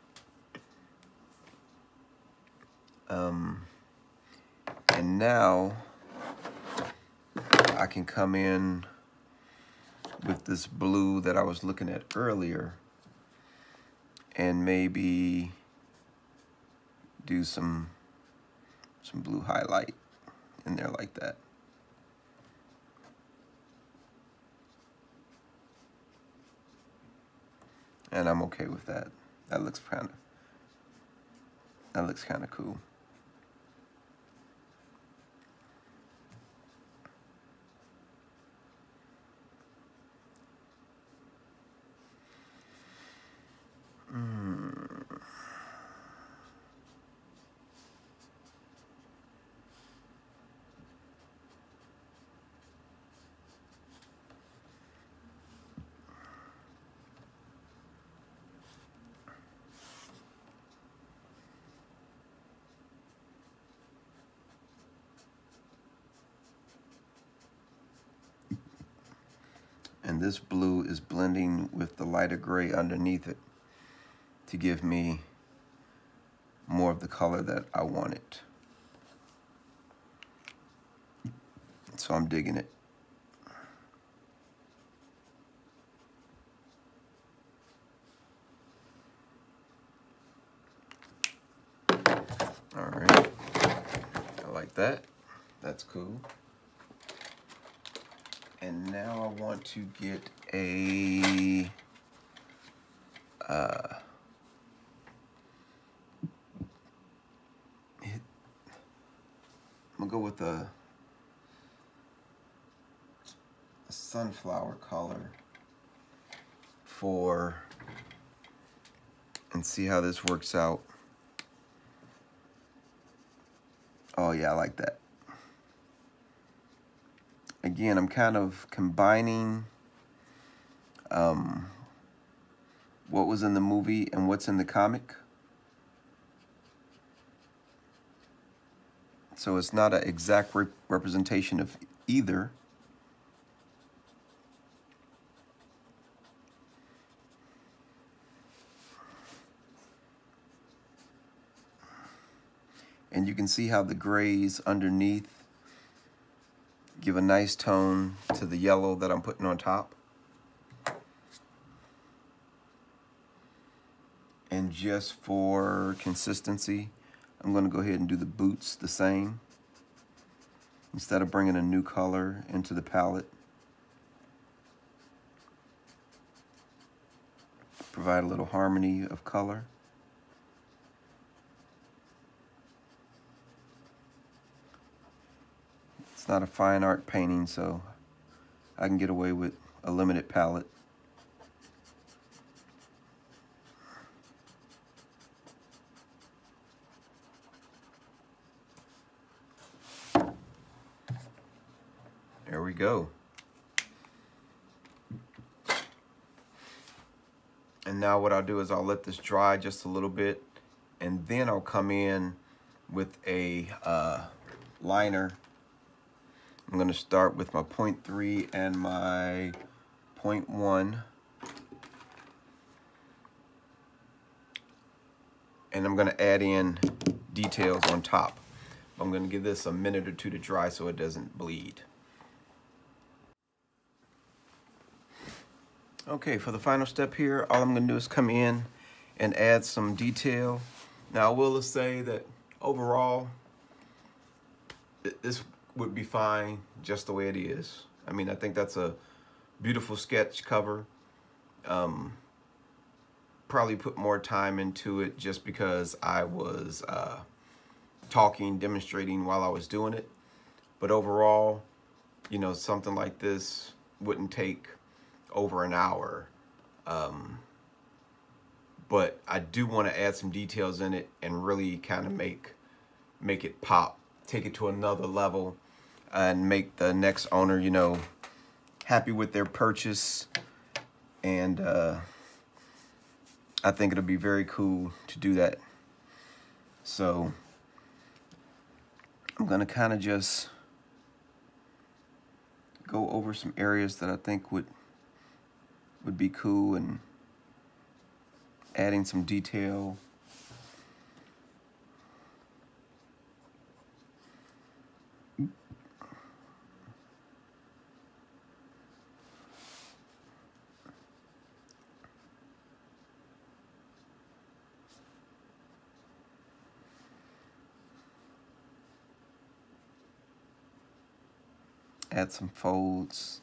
And now I can come in with this blue that I was looking at earlier and maybe do some blue highlight in there like that. And I'm okay with that. That looks kind of cool. And this blue is blending with the lighter gray underneath it to give me more of the color that I wanted. So I'm digging it. All right, I like that. That's cool. And now I want to get a I'm gonna go with a sunflower color and see how this works out. Oh yeah, I like that. Again, I'm kind of combining what was in the movie and what's in the comic. So it's not an exact representation of either. And you can see how the grays underneath give a nice tone to the yellow that I'm putting on top. And just for consistency, I'm going to go ahead and do the boots the same. Instead of bringing a new color into the palette. Provide a little harmony of color. It's not a fine art painting, so I can get away with a limited palette. There we go. And now what I'll do is I'll let this dry just a little bit, and then I'll come in with a liner. I'm going to start with my 0.3 and my 0.1. And I'm going to add in details on top. I'm going to give this a minute or two to dry so it doesn't bleed. Okay, for the final step here, all I'm going to do is come in and add some detail. Now, I will say that overall, this would be fine just the way it is. I mean, I think that's a beautiful sketch cover. Probably put more time into it just because I was talking, demonstrating while I was doing it. But overall, you know, something like this wouldn't take over an hour. But I do want to add some details in it and really kind of make it pop, take it to another level, and make the next owner, you know, happy with their purchase. And I think it'll be very cool to do that. So I'm gonna kind of just go over some areas that I think would be cool, and adding some detail. add some folds.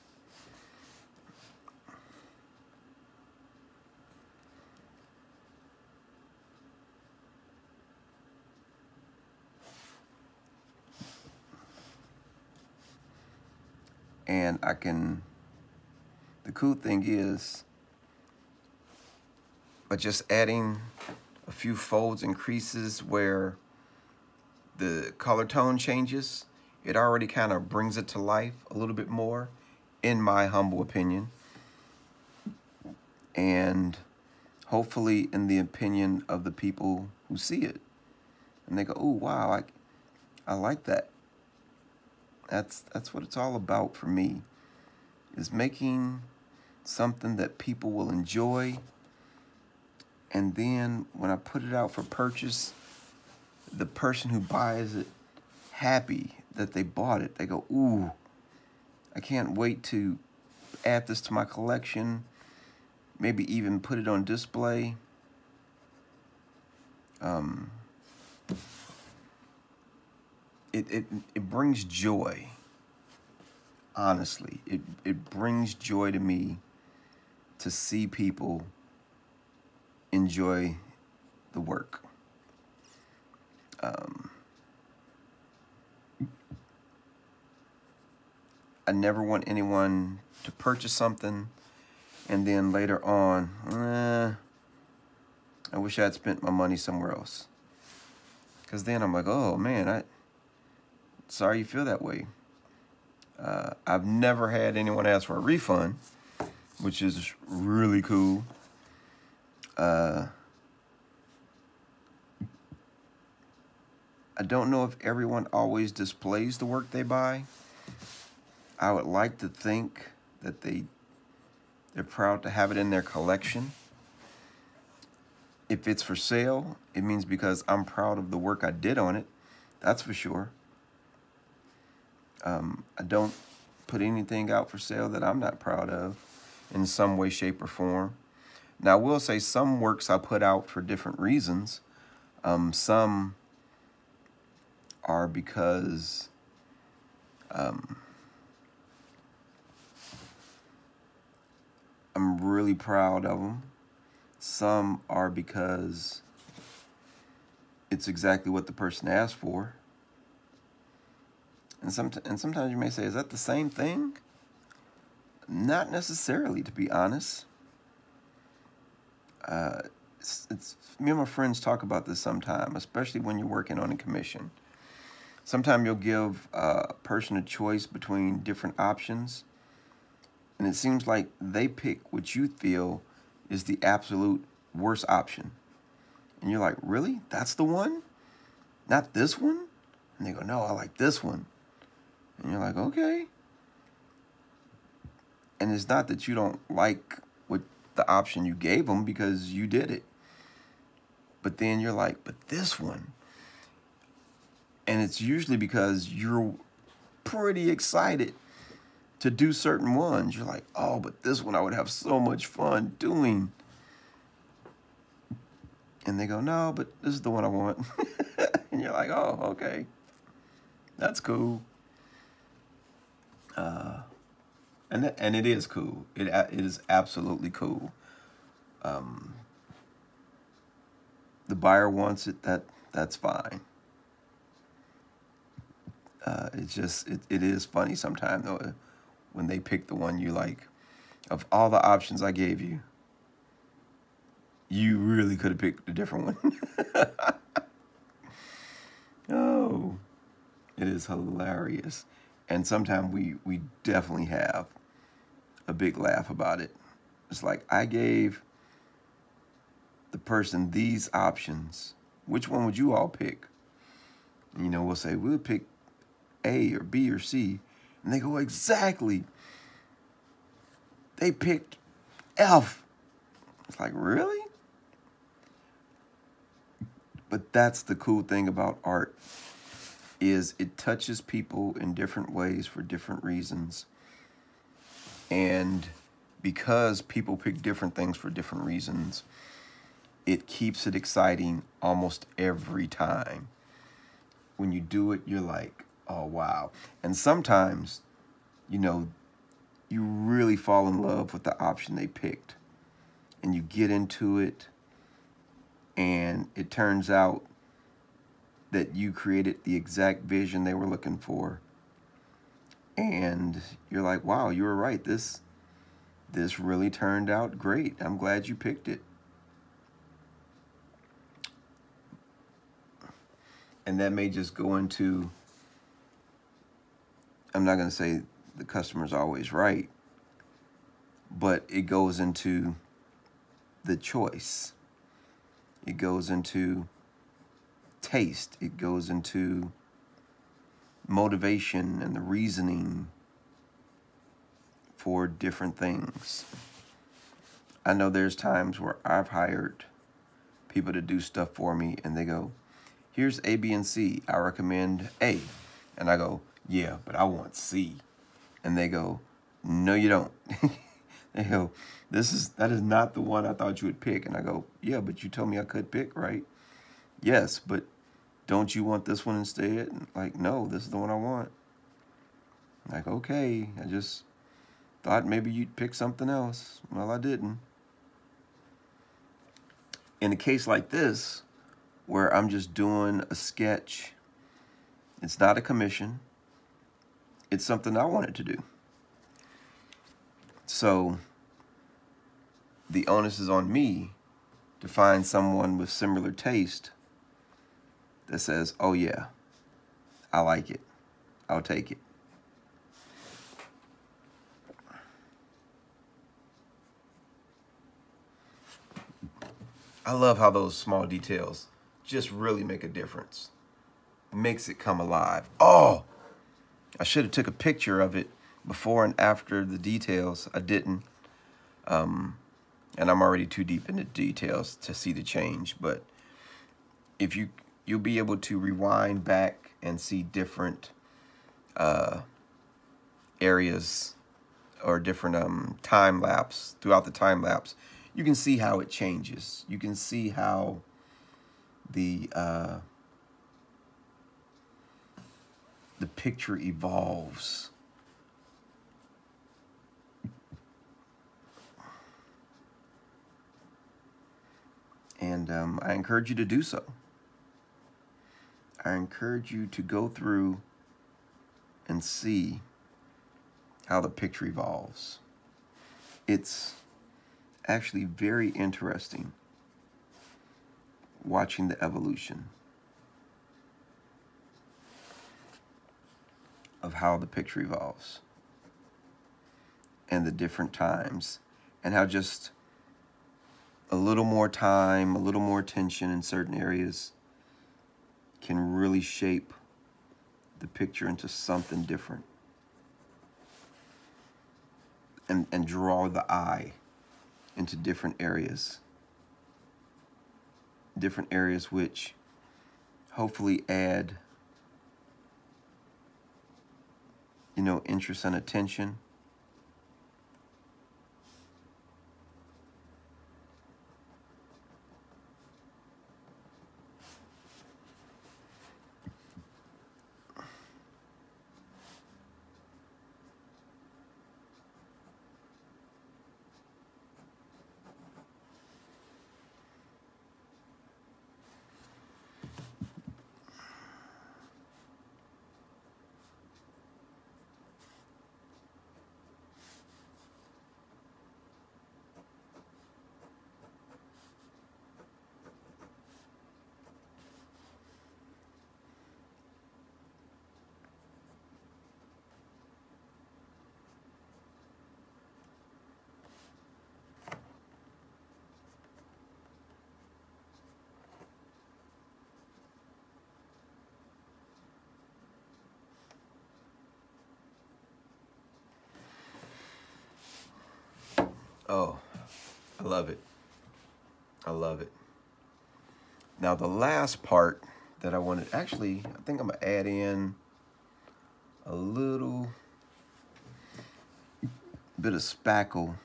And I can, the cool thing is, by just adding a few folds and creases where the color tone changes, it already kind of brings it to life a little bit more, in my humble opinion. And hopefully in the opinion of the people who see it. And they go, oh, wow, I like that. That's what it's all about for me, is making something that people will enjoy. And then when I put it out for purchase, the person who buys it happy that they bought it. They go, ooh, I can't wait to add this to my collection, maybe even put it on display. It brings joy. Honestly, it brings joy to me to see people enjoy the work. I never want anyone to purchase something and then later on, I wish I had spent my money somewhere else. Because then I'm like, oh man, sorry you feel that way. I've never had anyone ask for a refund, which is really cool. I don't know if everyone always displays the work they buy. I would like to think that they're proud to have it in their collection. If it's for sale, it means because I'm proud of the work I did on it. That's for sure. I don't put anything out for sale that I'm not proud of in some way, shape, or form. Now, I will say some works I put out for different reasons. Some are because I'm really proud of them. Some are because it's exactly what the person asked for. And sometimes you may say, is that the same thing? Not necessarily, to be honest. Me and my friends talk about this sometime, especially when you're working on a commission. Sometimes you'll give a person a choice between different options, and it seems like they pick what you feel is the absolute worst option. And you're like, really? That's the one? Not this one? And they go, no, I like this one. And you're like, okay. And it's not that you don't like what the option you gave them, because you did it. But then you're like, but this one. And it's usually because you're pretty excited to do certain ones. You're like, oh, but this one I would have so much fun doing. And they go, no, but this is the one I want. And you're like, oh, okay. That's cool. And it is cool. It is absolutely cool. The buyer wants it. That's fine. It is funny sometimes though, when they pick the one you like. Of all the options I gave you, you really could have picked a different one. Oh, it is hilarious. And sometimes we definitely have a big laugh about it. It's like, I gave the person these options. Which one would you all pick? You know, we'll say, we'll pick A or B or C. And they go, exactly. They picked F. It's like, really? But that's the cool thing about art, is it touches people in different ways for different reasons. And because people pick different things for different reasons, it keeps it exciting almost every time. When you do it, you're like, oh, wow. And sometimes you know, you really fall in love with the option they picked, and you get into it, and it turns out that you created the exact vision they were looking for. And you're like, wow, you were right. This really turned out great. I'm glad you picked it. And that may just go into, I'm not going to say the customer's always right, but it goes into the choice. It goes into taste. It goes into motivation and the reasoning for different things. I know there's times where I've hired people to do stuff for me and they go, here's A, B, and C. I recommend A. And I go, yeah, but I want C. And they go, no, you don't. They go, that is not the one I thought you would pick. And I go, yeah, but you told me I could pick, right? Yes, but don't you want this one instead? And like, no, this is the one I want. Like, okay, I just thought maybe you'd pick something else. Well, I didn't. In a case like this, where I'm just doing a sketch, it's not a commission, it's something I wanted to do. So the onus is on me to find someone with similar taste that says, oh yeah, I like it, I'll take it. I love how those small details just really make a difference. Makes it come alive. Oh, I should have took a picture of it before and after the details. I didn't. And I'm already too deep into details to see the change. But if you'll be able to rewind back and see different areas or different time lapse throughout the time lapse. You can see how it changes. You can see how the picture evolves. And I encourage you to do so. I encourage you to go through and see how the picture evolves. It's actually very interesting watching the evolution of how the picture evolves and the different times, and how just a little more time, a little more attention in certain areas can really shape the picture into something different and draw the eye into different areas which hopefully add, interest and attention. Oh, I love it. I love it. Now the last part that I wanted, actually, I think I'm gonna add in a little bit of spackle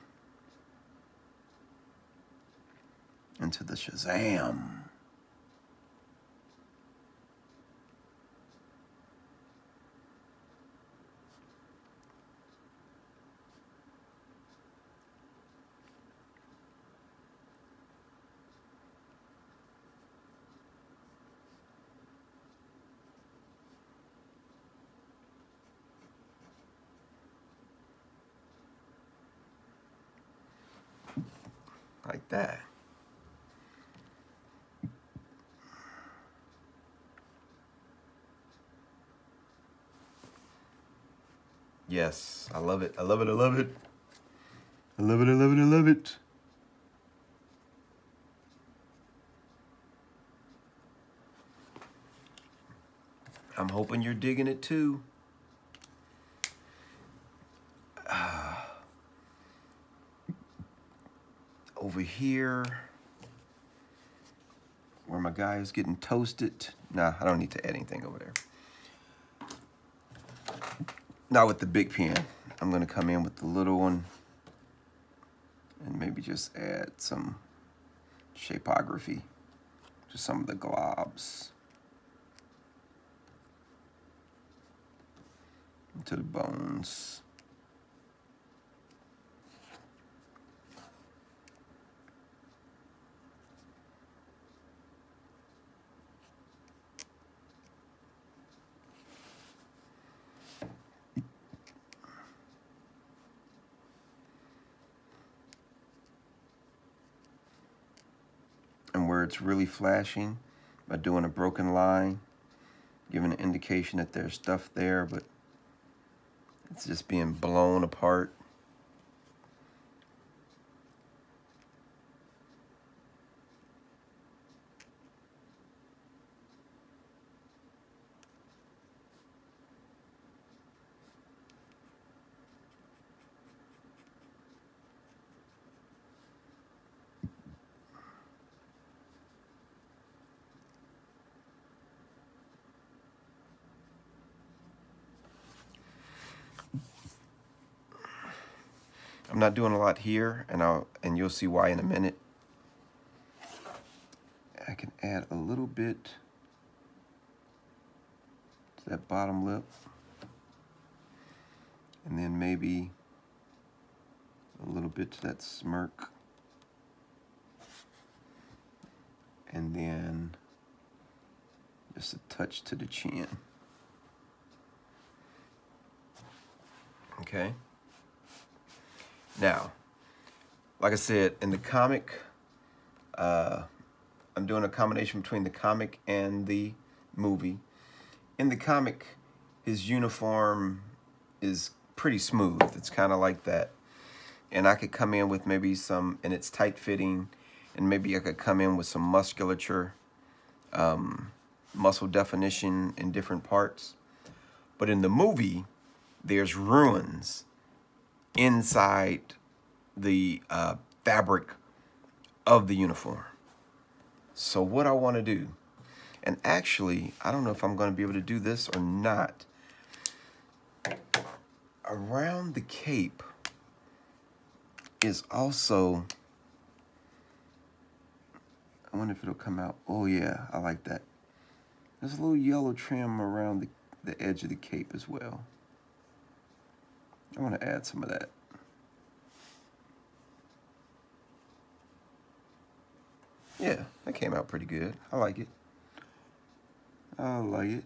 into the Shazam. like that. Yes, I love it. I love it. I love it. I love it. I love it. I love it. I'm hoping you're digging it too. Over here, where my guy is getting toasted. Nah, I don't need to add anything over there. Now with the big pen, I'm gonna come in with the little one and maybe just add some shapeography to some of the globs, to the bones. And where it's really flashing, by doing a broken line, giving an indication that there's stuff there, but it's just being blown apart. I'm not doing a lot here, and you'll see why in a minute. I can add a little bit to that bottom lip, and then maybe a little bit to that smirk, and then just a touch to the chin. Okay. Now, like I said, in the comic, I'm doing a combination between the comic and the movie. In the comic, his uniform is pretty smooth. It's kind of like that. And I could come in with maybe some, and it's tight fitting, and maybe I could come in with some musculature, muscle definition in different parts. But in the movie, there's ruins inside the fabric of the uniform. So what I want to do, and actually, I don't know if I'm going to be able to do this or not. Around the cape is also, I wonder if it'll come out. Oh yeah, I like that. There's a little yellow trim around the edge of the cape as well. I want to add some of that. Yeah, that came out pretty good. I like it. I like it.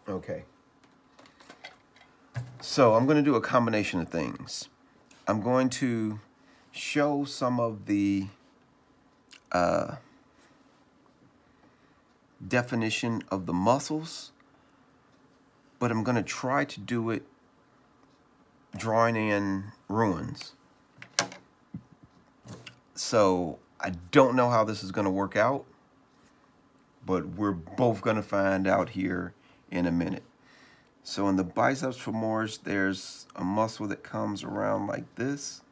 Okay. So I'm going to do a combination of things. I'm going to show some of the definition of the muscles, but I'm going to try to do it drawing in ruins. So I don't know how this is going to work out, but we're both going to find out here in a minute. So in the biceps femoris, there's a muscle that comes around like this.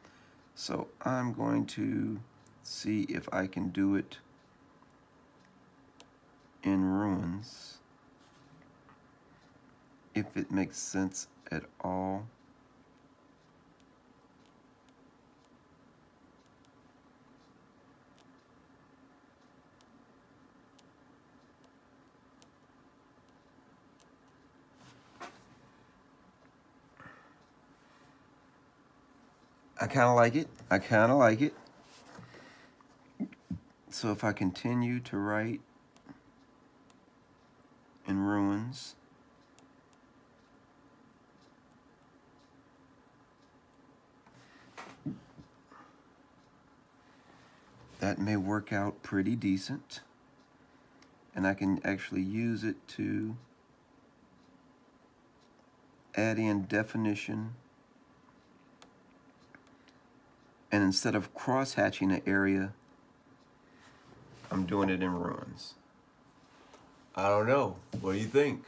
So I'm going to see if I can do it in ruins, if it makes sense at all. I kind of like it. I kind of like it. So if I continue to write in ruins, that may work out pretty decent. And I can actually use it to add in definition. And instead of cross-hatching an area, I'm doing it in ruins. I don't know. What do you think?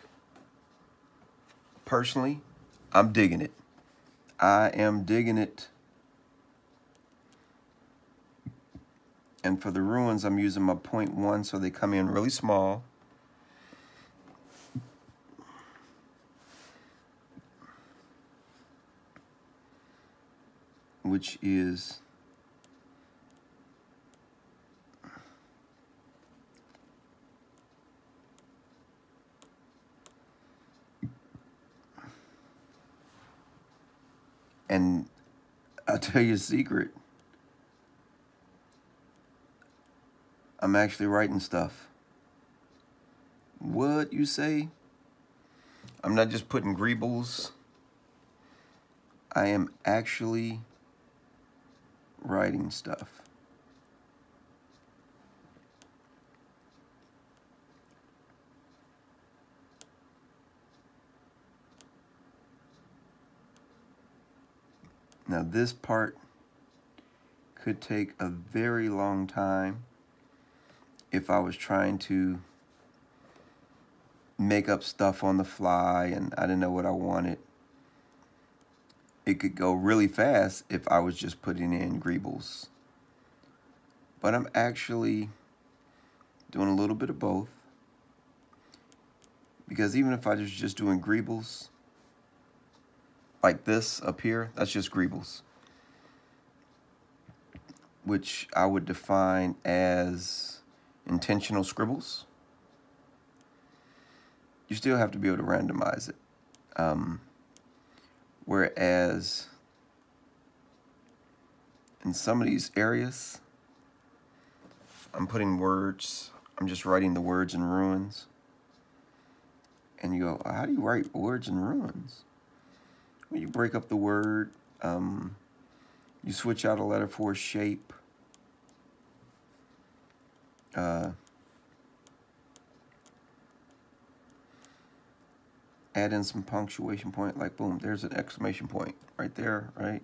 Personally, I'm digging it. I am digging it. And for the ruins, I'm using my 0.1, so they come in really small. Which is and I'll tell you a secret. I'm actually writing stuff. What you say? I'm not just putting greebles. I am actually writing stuff. Now this part could take a very long time if I was trying to make up stuff on the fly and I didn't know what I wanted. It could go really fast if I was just putting in greebles. But I'm actually doing a little bit of both. Because even if I was just doing greebles, like this up here, that's just greebles, which I would define as intentional scribbles. You still have to be able to randomize it. Whereas in some of these areas, I'm putting words, I'm just writing the words in ruins. And you go, how do you write words in ruins? Well, you break up the word, you switch out a letter for a shape. Add in some punctuation point, like boom, there's an exclamation point right there, right?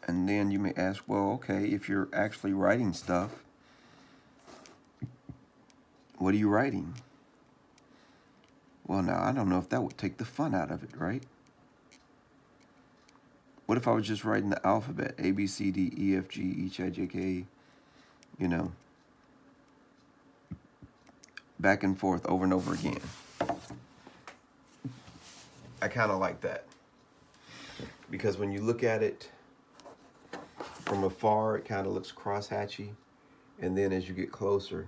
And then you may ask, well, okay, if you're actually writing stuff, what are you writing? Well, now, I don't know if that would take the fun out of it, right? What if I was just writing the alphabet, A, B, C, D, E, F, G, H, I, J, K, you know, back and forth over and over again? I kind of like that. Because when you look at it from afar, it kind of looks cross-hatchy. And then as you get closer,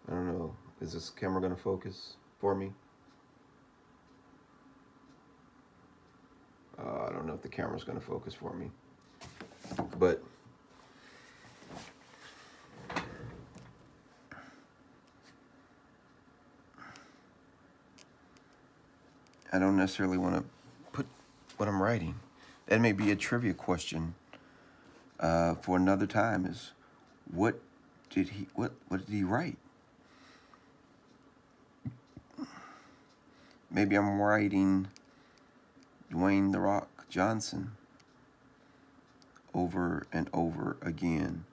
I don't know, is this camera going to focus for me? I don't know if the camera's going to focus for me. But I don't necessarily want to put what I'm writing. That may be a trivia question for another time, is what did he write? Maybe I'm writing Dwayne "The Rock" Johnson over and over again,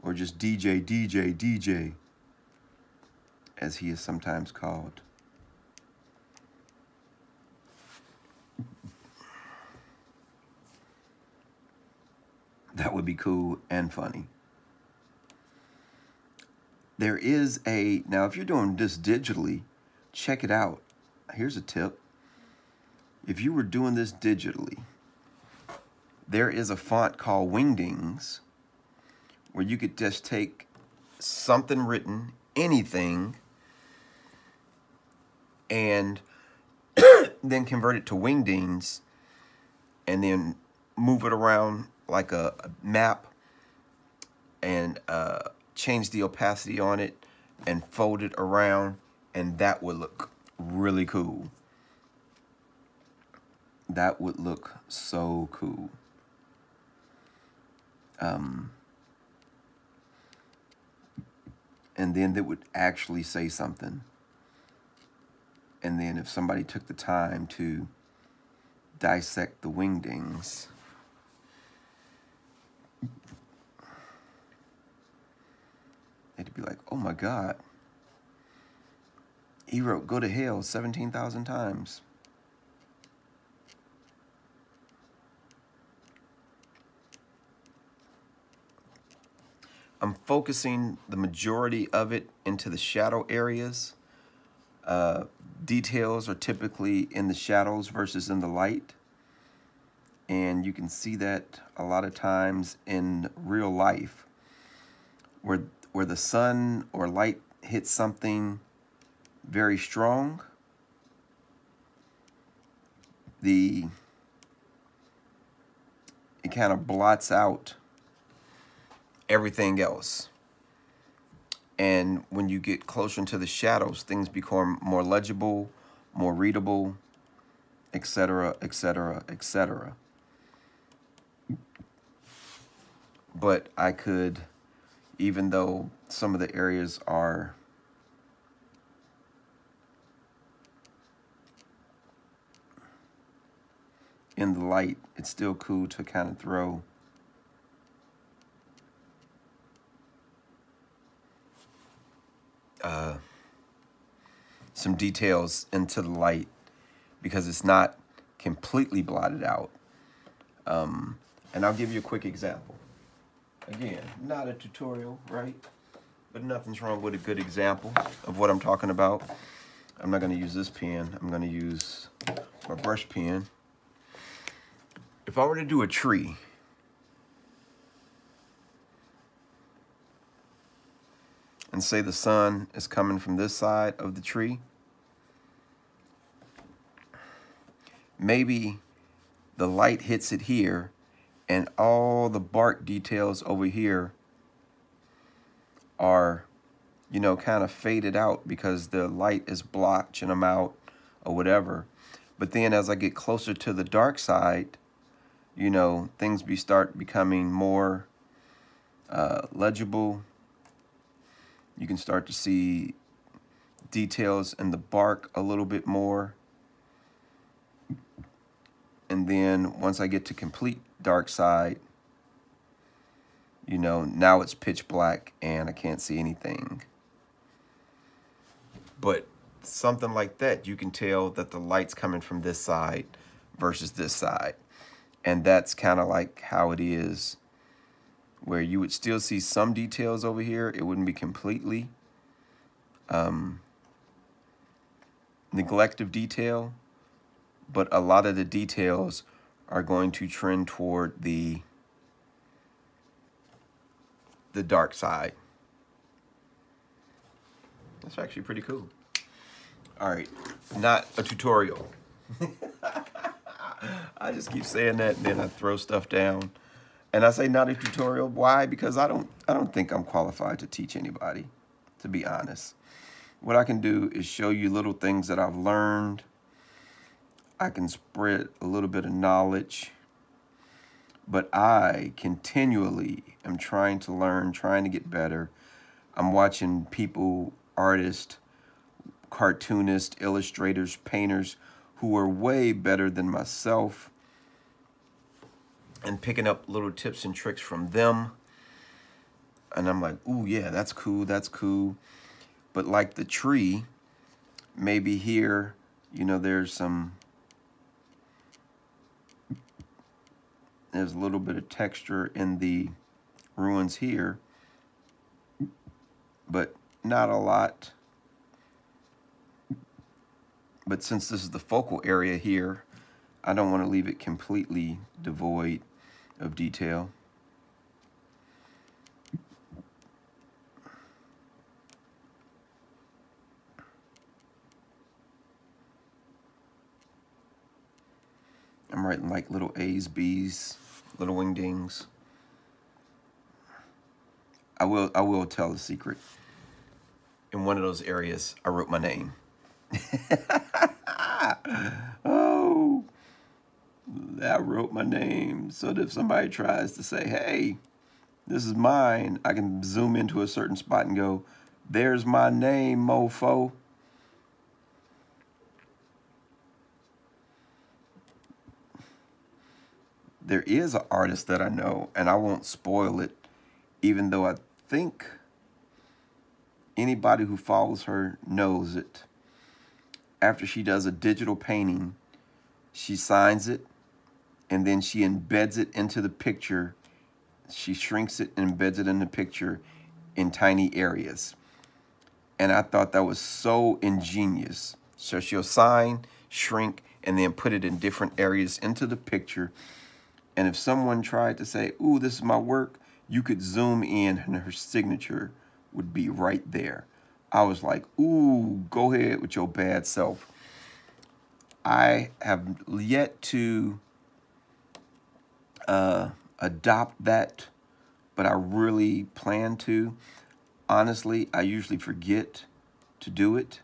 or just DJ, DJ, DJ, as he is sometimes called. That would be cool and funny. There is now if you're doing this digitally, check it out. Here's a tip. If you were doing this digitally, there is a font called Wingdings where you could just take something written, anything, and then convert it to Wingdings and then move it around like a map and change the opacity on it and fold it around, and that would look really cool. That would look so cool. And then that would actually say something. And then if somebody took the time to dissect the wingdings, they'd be like, oh my God, he wrote "go to hell" 17,000 times. I'm focusing the majority of it into the shadow areas. Details are typically in the shadows versus in the light. And you can see that a lot of times in real life, where the sun or light hits something very strong, it kind of blots out everything else. And when you get closer into the shadows, things become more legible, more readable, etc., etc., etc. But I could, even though some of the areas are in the light, it's still cool to kind of throw some details into the light, because it's not completely blotted out. And I'll give you a quick example. Again, not a tutorial, right? But nothing's wrong with a good example of what I'm talking about. I'm not going to use this pen. I'm going to use my brush pen. If I were to do a tree, and say the sun is coming from this side of the tree, maybe the light hits it here and all the bark details over here are, you know, kind of faded out because the light is blotching them out or whatever. But then as I get closer to the dark side, you know, things start becoming more legible. You can start to see details in the bark a little bit more. And then once I get to complete dark side, you know, now it's pitch black and I can't see anything. But something like that, you can tell that the light's coming from this side versus this side. And that's kind of like how it is, where you would still see some details over here. It wouldn't be completely neglect of detail, but a lot of the details are going to trend toward the dark side. That's actually pretty cool. All right, not a tutorial. I just keep saying that and then I throw stuff down. And I say not a tutorial. Why? Because I don't think I'm qualified to teach anybody, to be honest. What I can do is show you little things that I've learned. I can spread a little bit of knowledge. But I continually am trying to learn, trying to get better. I'm watching people, artists, cartoonists, illustrators, painters who are way better than myself, and picking up little tips and tricks from them. And I'm like, ooh, yeah, that's cool, that's cool. But like the tree, maybe here, you know, there's a little bit of texture in the ruins here, but not a lot. But since this is the focal area here, I don't want to leave it completely devoid of detail. I'm writing like little A's, B's, little wingdings. I will tell a secret. In one of those areas, I wrote my name. Oh, I wrote my name so that if somebody tries to say, hey, this is mine, I can zoom into a certain spot and go, there's my name, mofo. There is an artist that I know, and I won't spoil it, even though I think anybody who follows her knows it. After she does a digital painting, she signs it, and then she embeds it into the picture. She shrinks it and embeds it in the picture in tiny areas. And I thought that was so ingenious. So she'll sign, shrink, and then put it in different areas into the picture. And if someone tried to say, ooh, this is my work, you could zoom in and her signature would be right there. I was like, ooh, go ahead with your bad self. I have yet to adopt that, but I really plan to. Honestly, I usually forget to do it,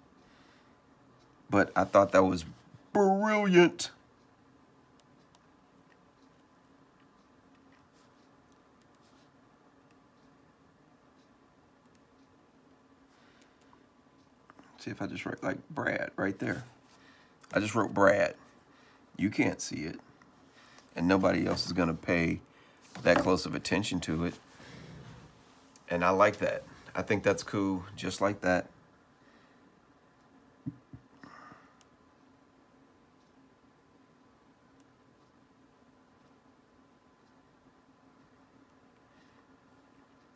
but I thought that was brilliant. See if I just write like Brad right there. I just wrote Brad. You can't see it, and nobody else is gonna pay that close of attention to it. And I like that. I think that's cool, just like that.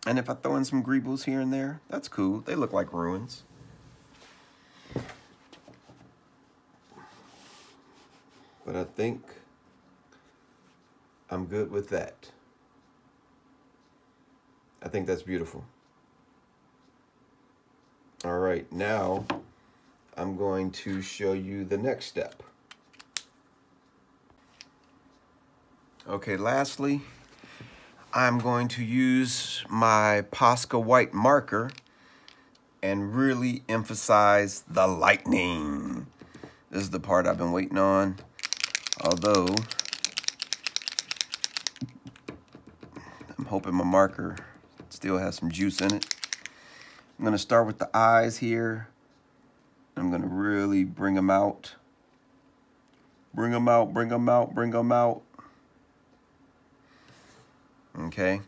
And if I throw in some greebles here and there, that's cool. They look like ruins. But I think I'm good with that. I think that's beautiful. All right, now I'm going to show you the next step. Okay, lastly, I'm going to use my Posca white marker and really emphasize the lightning. This is the part I've been waiting on, although I'm hoping my marker still has some juice in it. I'm gonna start with the eyes here. I'm gonna really bring them out. Bring them out, bring them out, bring them out. Okay,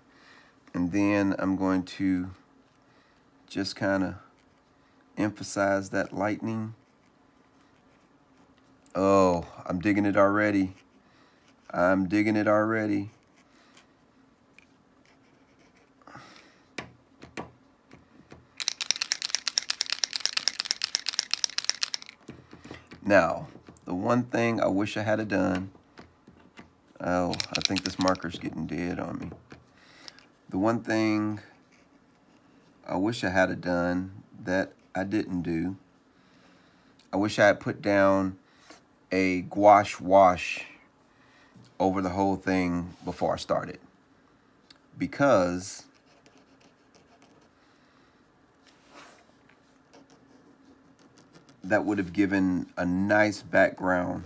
and then I'm going to just kind of emphasize that lightning. Oh, I'm digging it already. I'm digging it already. Now, the one thing I wish I had done, oh, I think this marker's getting dead on me. The one thing I wish I had done that I didn't do, I wish I had put down a gouache wash over the whole thing before I started, because that would have given a nice background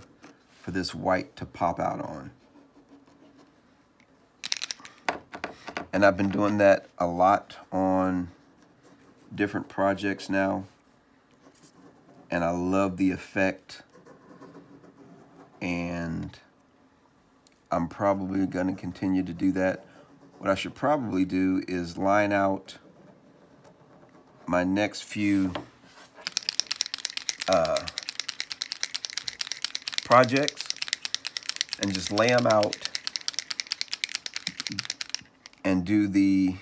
for this white to pop out on. And I've been doing that a lot on different projects now, and I love the effect, and I'm probably going to continue to do that. What I should probably do is line out my next few projects and just lay them out and do the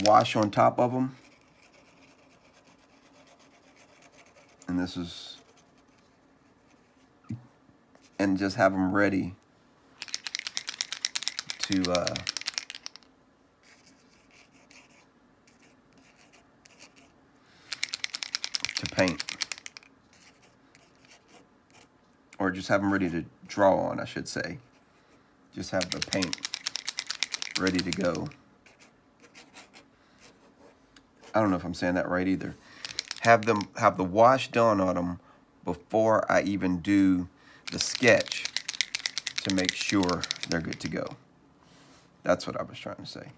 wash on top of them. And this is, and just have them ready to paint. Or just have them ready to draw on, I should say. Just have the paint ready to go. I don't know if I'm saying that right either. Have the wash done on them before I even do the sketch to make sure they're good to go. That's what I was trying to say.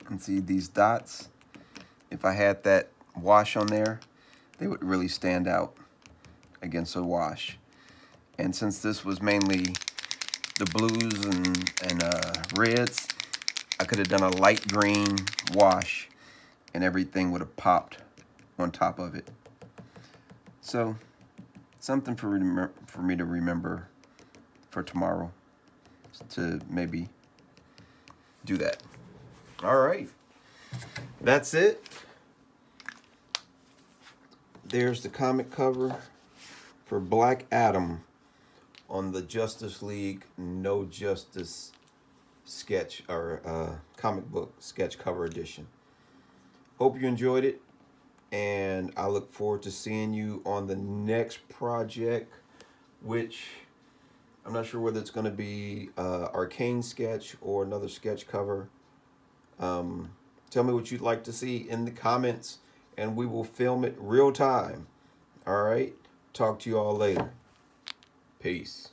And see these dots, if I had that wash on there, they would really stand out against the wash. And since this was mainly the blues and reds, I could have done a light green wash and everything would have popped on top of it. So something for me to remember for tomorrow, to maybe do that. All right, that's it. There's the comic cover for Black Adam on the Justice League No Justice sketch, or comic book sketch cover edition. Hope you enjoyed it, and I look forward to seeing you on the next project, which I'm not sure whether it's going to be Arcane sketch or another sketch cover. Tell me what you'd like to see in the comments, and we will film it real time. All right, talk to you all later. Peace.